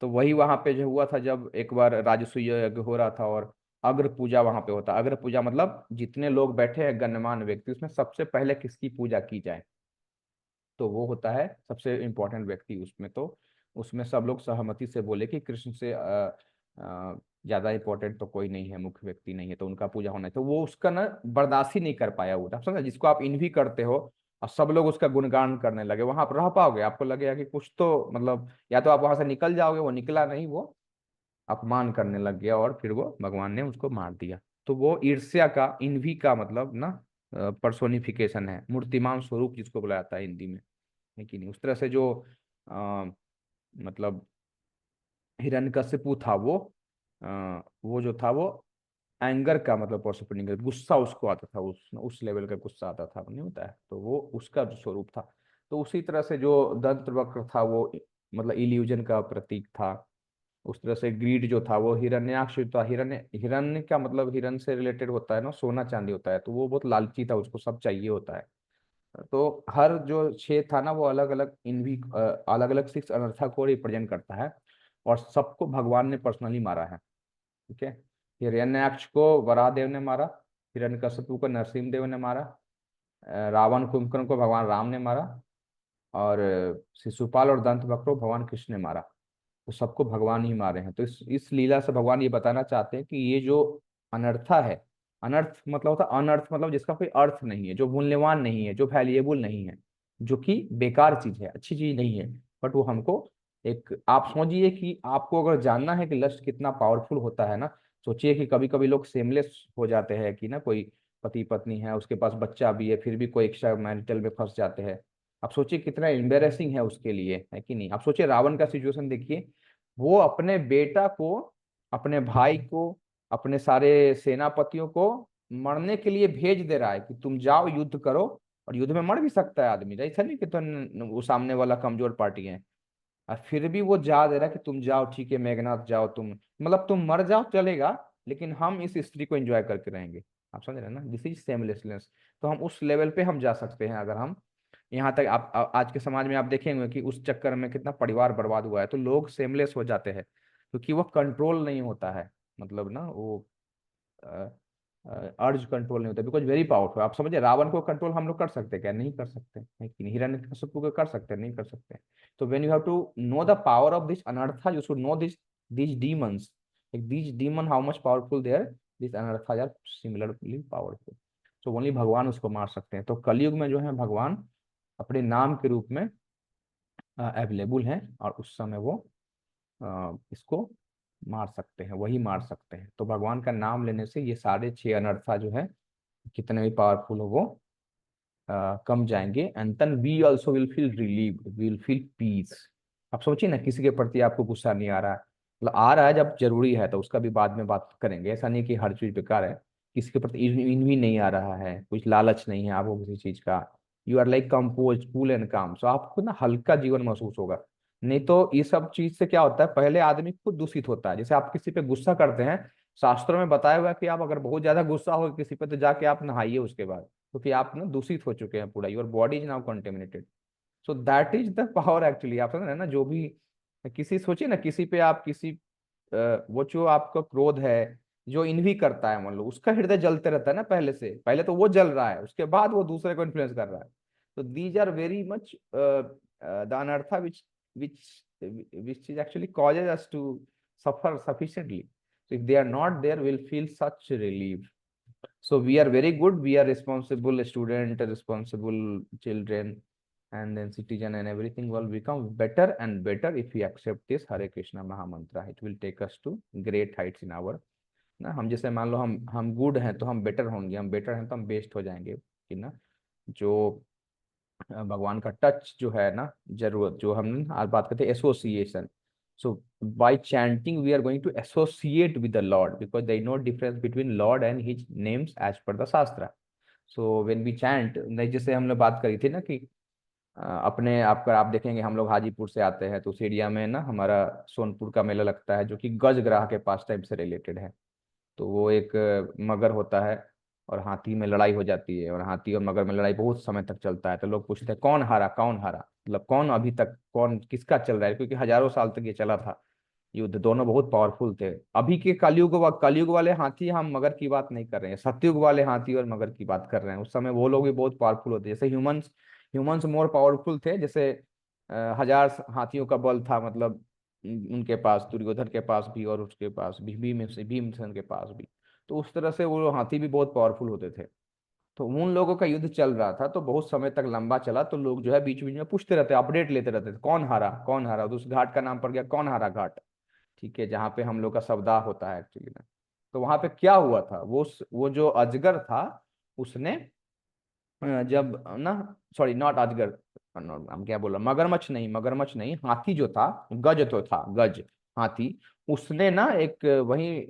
Speaker 1: तो वही वहां पे जो हुआ था, जब एक बार राजसूय यज्ञ हो रहा था और अग्र पूजा वहां पे होता। अग्र पूजा मतलब जितने लोग बैठे हैं गण्यमान्य व्यक्ति, उसमें सबसे पहले किसकी पूजा की जाए, तो वो होता है सबसे इम्पोर्टेंट व्यक्ति उसमें। तो उसमें सब लोग सहमति से बोले कि कृष्ण से ज्यादा इंपॉर्टेंट तो कोई नहीं है, मुख्य व्यक्ति नहीं है, तो उनका पूजा होना है। तो वो उसका ना बर्दाश्त ही नहीं कर पाया वो, आप समझे, जिसको आप इन्वी करते हो और सब लोग उसका गुणगान करने लगे, वहां आप रह पाओगे? आपको लगेगा कि कुछ तो मतलब, या तो आप वहां से निकल जाओगे। वो निकला नहीं, वो अपमान करने लग गया और फिर वो भगवान ने उसको मार दिया। तो वो ईर्ष्या का, इन्वी का मतलब ना पर्सोनिफिकेशन है, मूर्तिमान स्वरूप जिसको बोला जाता है हिंदी में, है कि नहीं। उस तरह से जो मतलब हिरण्यकशिपु था वो जो था वो एंगर का मतलब पर्सोनिफिकेशन, गुस्सा उसको आता था, उस लेवल का गुस्सा आता था, नहीं होता है, तो वो उसका जो स्वरूप था। तो उसी तरह से जो दंत वक्र था वो मतलब इल्यूजन का प्रतीक था। उस तरह से ग्रीड जो था वो हिरण्याक्ष था। हिरण्य का मतलब हिरण से रिलेटेड होता है ना, सोना चांदी होता है, तो वो बहुत लालची था, उसको सब चाहिए होता है। तो हर जो छेद था ना वो अलग अलग अलग अलग 6 अनर्था को रिप्रेजेंट करता है, और सबको भगवान ने पर्सनली मारा है। ठीक है, हिरण्याक्ष को वराहदेव ने मारा, हिरण्यकशिपु को नरसिंहदेव ने मारा, रावण कुंभकर्ण को भगवान राम ने मारा, और शिशुपाल और दंतवक्र को भगवान कृष्ण ने मारा। तो सबको भगवान ही मारे हैं। तो इस लीला से भगवान ये बताना चाहते हैं कि ये जो अनर्था है, अनर्थ मतलब होता है अनर्थ मतलब जिसका कोई अर्थ नहीं है, जो मूल्यवान नहीं है, जो वैल्यूएबल नहीं है, जो कि बेकार चीज है, अच्छी चीज नहीं है, बट वो हमको एक, आप सोचिए कि आपको अगर जानना है कि लस्ट कितना पावरफुल होता है ना, सोचिए कि कभी कभी लोग सेमलेस हो जाते हैं कि ना, कोई पति पत्नी है, उसके पास बच्चा भी है, फिर भी कोई एक्स्ट्रा मैरिटल में फंस जाते हैं। आप सोचिए कितना एम्बेरसिंग है उसके लिए, है कि नहीं। आप सोचिए रावण का सिचुएशन देखिए, वो अपने बेटा को, अपने भाई को, अपने सारे सेनापतियों को मरने के लिए भेज दे रहा है कि तुम जाओ युद्ध करो, और युद्ध में मर भी सकता है आदमी, ऐसा नहीं कि वो सामने वाला कमजोर पार्टी है, और फिर भी वो जा दे रहा है कि तुम जाओ, ठीक है मेघनाथ जाओ, तुम मतलब तुम मर जाओ चलेगा, लेकिन हम इस स्त्री को एंजॉय करके रहेंगे। आप समझ रहे हैं ना, दिस इज सेमलेसनेस। तो हम उस लेवल पे हम जा सकते हैं अगर हम यहाँ तक। आप आज के समाज में आप देखेंगे कि उस चक्कर में कितना परिवार बर्बाद हुआ है, तो लोग सेमलेस हो जाते हैं क्योंकि वो कंट्रोल नहीं होता है, मतलब ना वो अर्ज कंट्रोल नहीं होता, बिकॉज वेरी पावरफुल। आप समझे, रावण को कंट्रोल हम लोग कर सकते हैं क्या? नहीं कर सकते, है कि नहीं। हिरण्यकशिपु को कर सकते हैं? नहीं कर सकते। तो when you have to know the power of this अनर्था, you should know this demons, this demon how much powerful they are, this अनर्थाज आर सिमिलरली पावरफुल। तो ओनली भगवान उसको मार सकते हैं। तो कलयुग में जो है भगवान अपने नाम के रूप में अवेलेबल हैं, और उस समय वो इसको मार सकते हैं, वही मार सकते हैं। तो भगवान का नाम लेने से ये सारे 6 अनर्था जो है, कितने भी पावरफुल हो वो कम जाएंगे, and then we also will feel relieve, will feel peace. आप सोचिए ना, किसी के प्रति आपको गुस्सा नहीं आ रहा है, मतलब आ रहा है जब जरूरी है, तो उसका भी बाद में बात करेंगे, ऐसा नहीं कि हर चीज बेकार है। किसी के प्रति इन भी नहीं आ रहा है, कुछ लालच नहीं है आपको किसी चीज का, you are like compose cool and calm, so आपको ना हल्का जीवन महसूस होगा। नहीं तो ये सब चीज से क्या होता है, पहले आदमी खुद दूषित होता है। जैसे आप किसी पे गुस्सा करते हैं, शास्त्रों में बताया हुआ है कि आप अगर बहुत ज्यादा गुस्सा हो किसी पे, तो जाके आप नहाइए उसके बाद, क्योंकि आप ना दूषित हो चुके हैं पूरा, your body is now contaminated. So that is the power actually. आप समझ रहे हैं ना, जो भी किसी, सोचिए ना किसी पे आप किसी वो जो आपका क्रोध है, जो इन्वी करता है, मान लो उसका हृदय जलते रहता है ना, पहले से, पहले तो वो जल रहा है, उसके बाद वो दूसरे को इन्फ्लुएंस कर रहा है। तो these are very much the अनर्था which which is actually causes us to suffer sufficiently. So if they are not there, we'll feel such relief. So we are very good, we are responsible student, responsible children, and then citizen, and everything will become better and better if we accept this Hare Krishna Maha Mantra. It will take us to great heights in our ना। हम जैसे मान लो हम good हैं तो हम better होंगे, हम बेटर हैं तो हम बेस्ट हो जाएंगे, कि ना। जो भगवान का टच जो है ना, जरूरत जो हम आज बात करते हैं association. So by chanting we are going to associate with the lord, because there no difference between lord and his names as per the शास्त्र। सो व्हेन वी चैंट, जैसे हमने बात करी थी ना कि अपने आप देखेंगे, हम लोग हाजीपुर से आते हैं तो उस एरिया में ना हमारा सोनपुर का मेला लगता है, जो कि गजग्राह के पास टाइम से रिलेटेड है। तो वो एक मगर होता है, और हाथी में लड़ाई हो जाती है, और हाथी और मगर में लड़ाई बहुत समय तक चलता है। तो लोग पूछते हैं कौन हारा, कौन हारा, मतलब कौन अभी तक, कौन किसका चल रहा है, क्योंकि हजारों साल तक ये चला था युद्ध, दोनों बहुत पावरफुल थे। अभी के कलयुग वाले हाथी, हम मगर की बात नहीं कर रहे हैं, सतयुग वाले हाथी और मगर की बात कर रहे हैं। उस समय वो लोग भी बहुत पावरफुल होते, जैसे ह्यूमंस मोर पावरफुल थे, जैसे 1000 हाथियों का बल था, मतलब उनके पास, दुर्योधन के पास भी, और उसके पास भी, भीमसेन के पास भी। तो उस तरह से वो हाथी भी बहुत पावरफुल होते थे। तो उन लोगों का युद्ध चल रहा था, तो बहुत समय तक लंबा चला, तो लोग जो है बीच बीच में पूछते रहते, अपडेट लेते रहते थे, कौन हारा, कौन हारा। तो उस घाट का नाम पड़ गया कौन हारा घाट, ठीक है, जहाँ पे हम लोग का सवदाह होता है एक्चुअली में। तो वहां पे क्या हुआ था, वो जो अजगर था, उसने जब ना, सॉरी नॉट अजगर, हम क्या बोल रहे, मगरमच्छ नहीं, हाथी जो था, गज तो था, गज, हाथी, उसने ना एक वही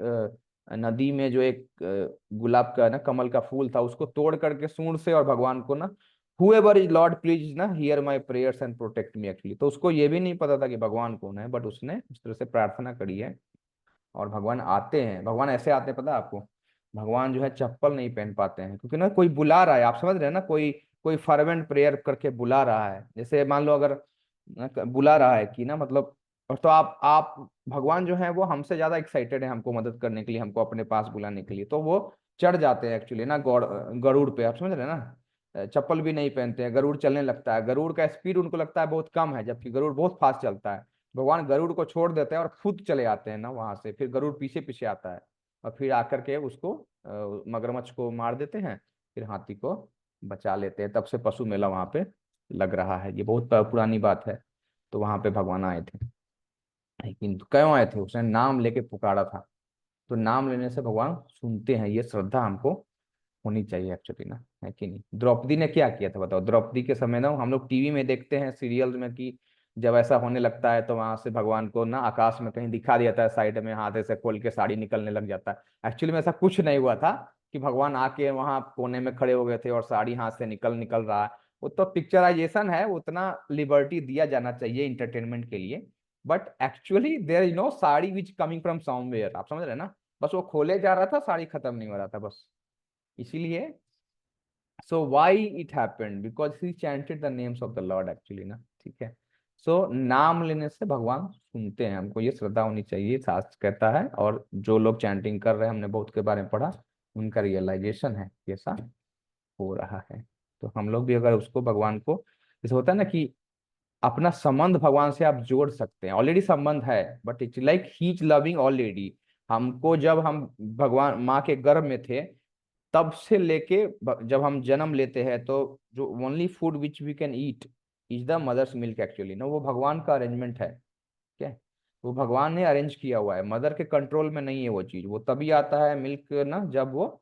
Speaker 1: नदी में जो एक गुलाब का ना, कमल का फूल था, उसको तोड़ करके सूंड से, और भगवान को ना, हुएवर इज लॉर्ड प्लीज ना here my prayers and protect me, actually तो उसको ये भी नहीं पता था कि भगवान कौन है, बट उसने उस तरह से प्रार्थना करी है। और भगवान आते हैं, भगवान ऐसे आते हैं पता है आपको, भगवान जो है चप्पल नहीं पहन पाते हैं, क्योंकि ना कोई बुला रहा है, आप समझ रहे हैं ना, कोई कोई फर्वेंट प्रेयर करके बुला रहा है, जैसे मान लो अगर बुला रहा है कि ना मतलब, और तो आप भगवान जो है वो हमसे ज्यादा एक्साइटेड है हमको मदद करने के लिए, हमको अपने पास बुलाने के लिए, तो वो चढ़ जाते हैं एक्चुअली ना गरुड़ पे, आप समझ रहे हैं ना, चप्पल भी नहीं पहनते हैं, गरुड़ चलने लगता है, गरुड़ का स्पीड उनको लगता है बहुत कम है, जबकि गरुड़ बहुत फास्ट चलता है। भगवान गरुड़ को छोड़ देते हैं और खुद चले आते हैं ना वहां से, फिर गरुड़ पीछे पीछे आता है, और फिर आकर के उसको मगरमच्छ को मार देते हैं, फिर हाथी को बचा लेते हैं, तब से पशु मेला वहां पे लग रहा है, ये बहुत पुरानी बात है। तो वहां पे भगवान आए थे, लेकिन क्यों आए थे, उसने नाम लेके पुकारा था, तो नाम लेने से भगवान सुनते हैं, ये श्रद्धा हमको होनी चाहिए एक्चुअली ना, है कि नहीं। द्रौपदी ने क्या किया था बताओ, द्रौपदी के समय ना हम लोग टीवी में देखते हैं, सीरियल में, कि जब ऐसा होने लगता है तो वहां से भगवान को ना आकाश में कहीं दिखा दिया जाता है, साइड में हाथ ऐसे खोल के साड़ी निकलने लग जाता है, एक्चुअली में ऐसा कुछ नहीं हुआ था, कि भगवान आके वहां कोने में खड़े हो गए थे और साड़ी हाथ से निकल निकल रहा है, वो तो पिक्चराइजेशन है, उतना लिबर्टी दिया जाना चाहिए इंटरटेनमेंट के लिए, but actually there is no sari which coming from somewhere, आप समझ रहे हैं ना, बस वो खोले जा रहा था, साड़ी खत्म नहीं हो रहा था बस, इसीलिए। So why it happened, because he chanted the names of the lord actually ना, ठीक है। सो नाम लेने से भगवान सुनते हैं, हमको ये श्रद्धा होनी चाहिए, शास्त्र कहता है, और जो लोग चैंटिंग कर रहे हैं, हमने बहुत के बारे में पढ़ा, उनका रियलाइजेशन है कि ऐसा हो रहा है। तो हम लोग भी अगर उसको, भगवान को, जैसे होता है ना कि अपना संबंध भगवान से आप जोड़ सकते हैं, ऑलरेडी संबंध है, but it's like he is loving already हमको, जब हम भगवान माँ के गर्भ में थे तब से लेके जब हम जन्म लेते हैं, तो जो only food which we can eat is the mother's milk actually ना, वो भगवान का अरेंजमेंट है, क्या है? वो भगवान ने अरेंज किया हुआ है, मदर के कंट्रोल में नहीं है वो चीज, वो तभी आता है मिल्क ना जब वो,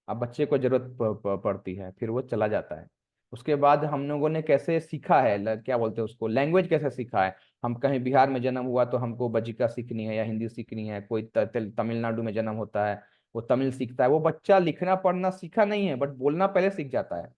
Speaker 1: अब बच्चे को जरूरत पड़ती है, फिर वो चला जाता है। उसके बाद हम लोगों ने कैसे सीखा है, क्या बोलते हैं उसको, लैंग्वेज कैसे सीखा है, हम कहीं बिहार में जन्म हुआ तो हमको बजिका सीखनी है या हिंदी सीखनी है, कोई तमिलनाडु में जन्म होता है, वो तमिल सीखता है, वो बच्चा लिखना पढ़ना सीखा नहीं है, बट बोलना पहले सीख जाता है।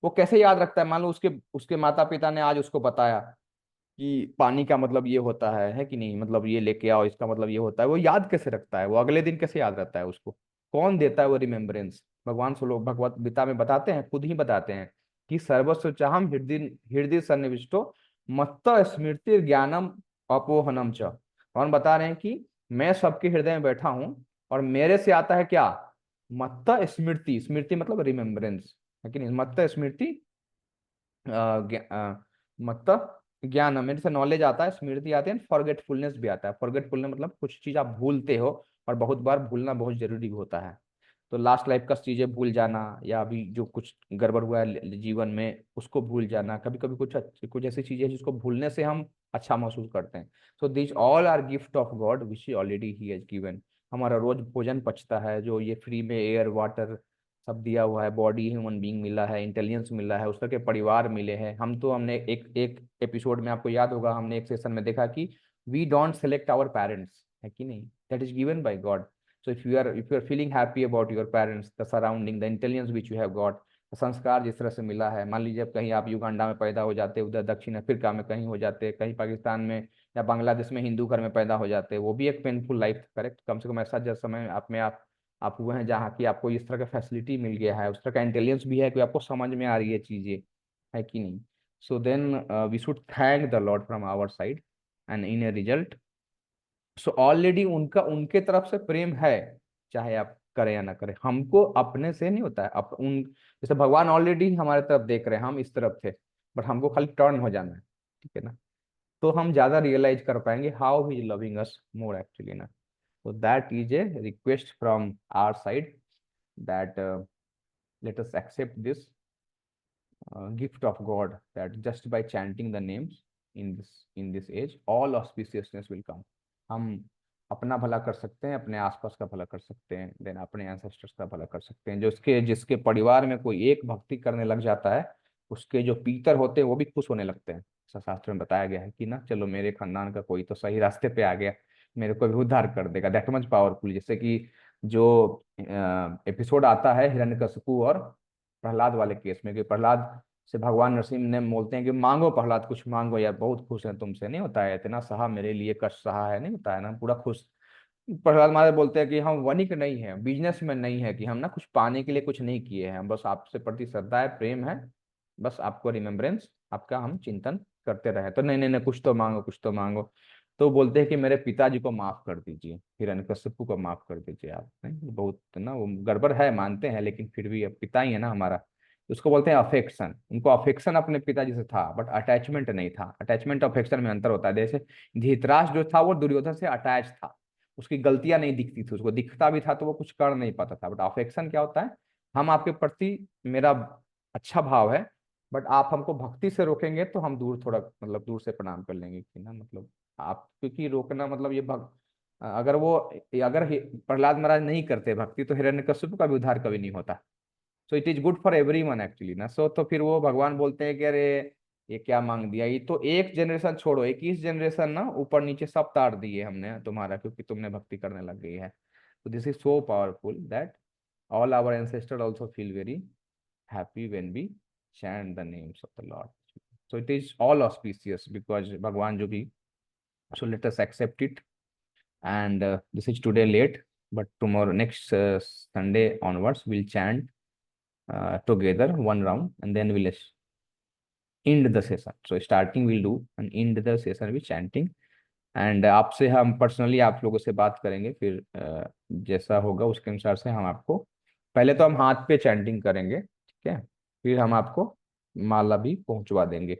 Speaker 1: वो कैसे याद रखता है, मान लो उसके उसके माता पिता ने आज उसको बताया कि पानी का मतलब ये होता है कि नहीं, मतलब ये लेके आओ, इसका मतलब ये होता है, वो याद कैसे रखता है, वो अगले दिन कैसे याद रहता है उसको, कौन देता है वो रिमेम्बरेंस, भगवान से लोग भगवत गीता में बताते हैं, खुद ही बताते हैं कि सर्वस्व चाहम हृदय हृदय सन्निविष्टो मत्त स्मृति ज्ञानम अपोहनम च, भगवान बता रहे हैं कि मैं सबके हृदय में बैठा हूं, और मेरे से आता है क्या, मत्त स्मृति, स्मृति मतलब रिमेम्बरेंस, है कि नहीं, मत्त स्मृति मतलब ज्ञान, मेरे से नॉलेज आता है, स्मृति आती है, फॉरगेटफुलनेस भी आता है, फॉरगेटफुलनेस मतलब कुछ चीज आप भूलते हो, और बहुत बार भूलना बहुत जरूरी भी होता है, तो लास्ट लाइफ का चीजें भूल जाना, या अभी जो कुछ गड़बड़ हुआ है जीवन में उसको भूल जाना, कभी कभी कुछ ऐसी चीजें हैं जिसको भूलने से हम अच्छा महसूस करते हैं। So this all are gift of God which already he has given. हमारा रोज भोजन पचता है, जो ये फ्री में एयर वाटर सब दिया हुआ है, बॉडी ह्यूमन बीइंग मिला है, इंटेलिजेंस मिला है, उसके परिवार मिले हैं, हम तो हमने एक एक एपिसोड में आपको याद होगा, हमने एक सेशन में देखा कि we don't select our parents, है कि नहीं, that is given by God. So if you are feeling happy about your parents, the surrounding, the intelligence which you have got, संस्कार जिस तरह से मिला है, मान लीजिए अब कहीं आप युगांडा में पैदा हो जाते, उधर दक्षिण अफ्रीका में कहीं हो जाते, कहीं पाकिस्तान में या बांग्लादेश में हिंदू घर में पैदा हो जाते, वो भी एक पेनफुल लाइफ, करेक्ट, कम से कम ऐसा जब समय आप में आप हुए हैं जहाँ की आपको इस तरह का फैसिलिटी मिल गया है, उस तरह का इंटेलिजेंस भी है कि आपको समझ में आ रही है चीजें, है कि नहीं। So then we should thank the Lord from our side, and in a result, so already उनका उनके तरफ से प्रेम है, चाहे आप करें या ना करें, हमको अपने से नहीं होता है, उन जैसे भगवान ऑलरेडी हमारे तरफ देख रहे हैं, हम इस तरफ थे, बट हमको खाली टर्न हो जाना है, ठीक है ना, तो हम ज्यादा रियलाइज कर पाएंगे how he is loving us more actually ना। So that is a request from our side that let us accept this gift of God, that just by chanting the names in this age, all auspiciousness will come. हम अपना भला कर सकते हैं, अपने आसपास का भला कर सकते हैं, देन अपने एंसेस्टर्स का भला कर सकते हैं। जो इसके जिसके परिवार में कोई एक भक्ति करने लग जाता है, उसके जो पीतर होते हैं वो भी खुश होने लगते हैं। ऐसा शास्त्र में बताया गया है कि ना, चलो मेरे खानदान का कोई तो सही रास्ते पे आ गया, मेरे को भी उद्धार कर देगा। That much powerful. जैसे कि जो एपिसोड आता है हिरण्यकशिपु और प्रहलाद वाले केस में, कि प्रहलाद से भगवान नरसिंह ने बोलते हैं कि मांगो प्रहलाद, कुछ मांगो यार, बहुत खुश है तुमसे, नहीं होता है इतना सहा मेरे लिए कष्ट सहा है, नहीं होता है ना, पूरा खुश। प्रहलाद महाराज बोलते हैं कि हम वणिक नहीं है, बिजनेस में नहीं है, कि हम ना कुछ पाने के लिए कुछ नहीं किए हैं, हम बस आपसे प्रति श्रद्धा है, प्रेम है, बस आपको रिमेम्बरेंस, आपका हम चिंतन करते रहे। तो नहीं नहीं नहीं, कुछ तो मांगो, कुछ तो मांगो। तो बोलते हैं कि मेरे पिताजी को माफ कर दीजिए, हिरण्यकशिपु को माफ कर दीजिए आप। नहीं, बहुत ना वो गड़बड़ है मानते हैं, लेकिन फिर भी अब पिता ही है ना हमारा। उसको बोलते हैं अफेक्शन। उनको अफेक्शन अपने पिताजी से था, बट अटैचमेंट नहीं था। अटैचमेंट अफेक्शन में अंतर होता है। जैसे धृतराष्ट्र जो था वो दुर्योधन से अटैच था, उसकी गलतियां नहीं दिखती थी, उसको दिखता भी था तो वो कुछ कर नहीं पाता था। बट अफेक्शन क्या होता है, हम आपके प्रति, मेरा अच्छा भाव है, बट आप हमको भक्ति से रोकेंगे तो हम दूर, थोड़ा मतलब दूर से प्रणाम कर लेंगे कि ना, मतलब आप, क्योंकि रोकना मतलब ये अगर वो, अगर प्रहलाद महाराज नहीं करते भक्ति तो हिरण्यकशिपु का भी उद्धार कभी नहीं होता। सो it is good for everyone actually ना। सो तो फिर वो भगवान बोलते हैं कि अरे ये क्या मांग दिया, ये तो एक जनरेशन छोड़ो, 21 जनरेशन ना ऊपर नीचे सब तार दिए हमने तुम्हारा, क्योंकि तुमने भक्ति करने लग गई है। तो this is so powerful that all our ancestor also feel very happy when we chant the names of the Lord. So it is all auspicious because भगवान जो भी, so let us accept it. And this is today late, but tomorrow, next Sunday onwards, we'll chant together one round, and then we'll end the session. So starting we'll do and end the session with chanting. And आपसे हम personally आप लोगों से बात करेंगे फिर, जैसा होगा उसके अनुसार से हम आपको, पहले तो हम हाथ पे चैंटिंग करेंगे, ठीक है, फिर हम आपको माला भी पहुंचवा देंगे।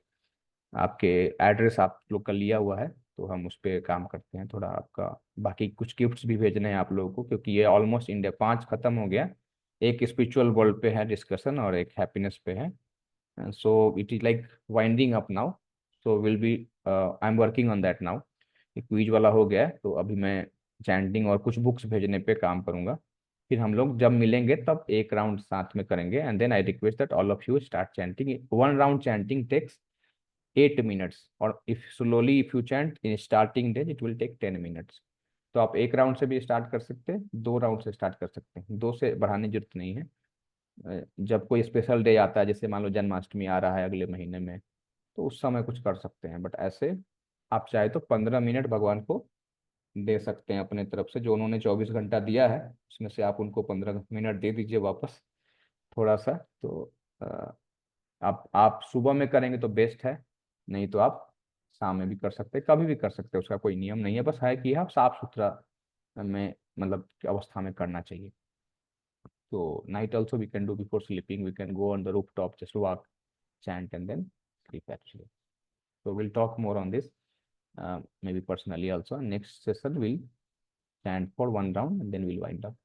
Speaker 1: आपके एड्रेस आप लोग का लिया हुआ है, तो हम उस पर काम करते हैं थोड़ा। आपका बाकी कुछ गिफ्ट्स भी भेजने हैं आप लोगों को, क्योंकि ये ऑलमोस्ट इंडिया 5 खत्म हो गया। एक स्पिरिचुअल वर्ल्ड पे है डिस्कशन और एक हैप्पीनेस पे है। सो it is like winding up now. So will be, I am working on that now. एक क्विज वाला हो गया है, तो अभी मैं चैंटिंग और कुछ बुक्स भेजने पे काम करूंगा। फिर हम लोग जब मिलेंगे तब एक राउंड साथ में करेंगे, and then I request that all of you start chanting. One round chanting takes 8 minutes, और if slowly if you chant in starting days it will take 10 minutes। तो आप एक राउंड से भी स्टार्ट कर सकते हैं, 2 राउंड से स्टार्ट कर सकते हैं, 2 से बढ़ाने की जरूरत नहीं है। जब कोई स्पेशल डे आता है, जैसे मान लो जन्माष्टमी आ रहा है अगले महीने में, तो उस समय कुछ कर सकते हैं। बट ऐसे आप चाहे तो 15 मिनट भगवान को दे सकते हैं अपने तरफ से, जो उन्होंने 24 घंटा दिया है उसमें से आप उनको 15 मिनट दे दीजिए वापस थोड़ा सा। तो अ, आप सुबह में करेंगे तो बेस्ट है, नहीं तो आप शाम में भी कर सकते हैं, कभी भी कर सकते हैं, उसका कोई नियम नहीं है। बस है कि आप साफ सुथरा में, मतलब की अवस्था में करना चाहिए। तो night also we can do before sleeping, we can go on the roof top, just walk, chant and then sleep actually. So we'll talk more on this, maybe personally also. Next session we'll chant for one round and then we'll wind up.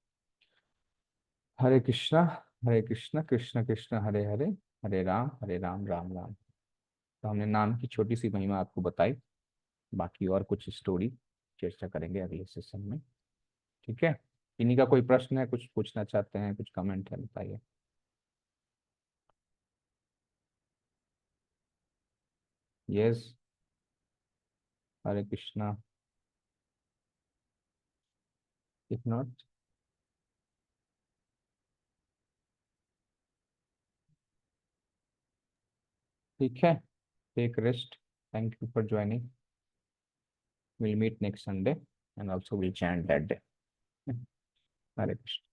Speaker 1: Hare Krishna, Hare Krishna, Krishna Krishna, Hare Hare, Hare Ram, Hare Ram, Ram Ram। तो हमने नाम की छोटी सी महिमा आपको बताई, बाकी और कुछ स्टोरी चर्चा करेंगे अगले सेशन में, ठीक है। इन्हीं का कोई प्रश्न है, कुछ पूछना चाहते हैं, कुछ कमेंट है, बताइए। Yes, Hare Krishna. If not, ठीक है, take rest. Thank you for joining. We'll meet next Sunday and also we'll chant that day. Hare Krishna.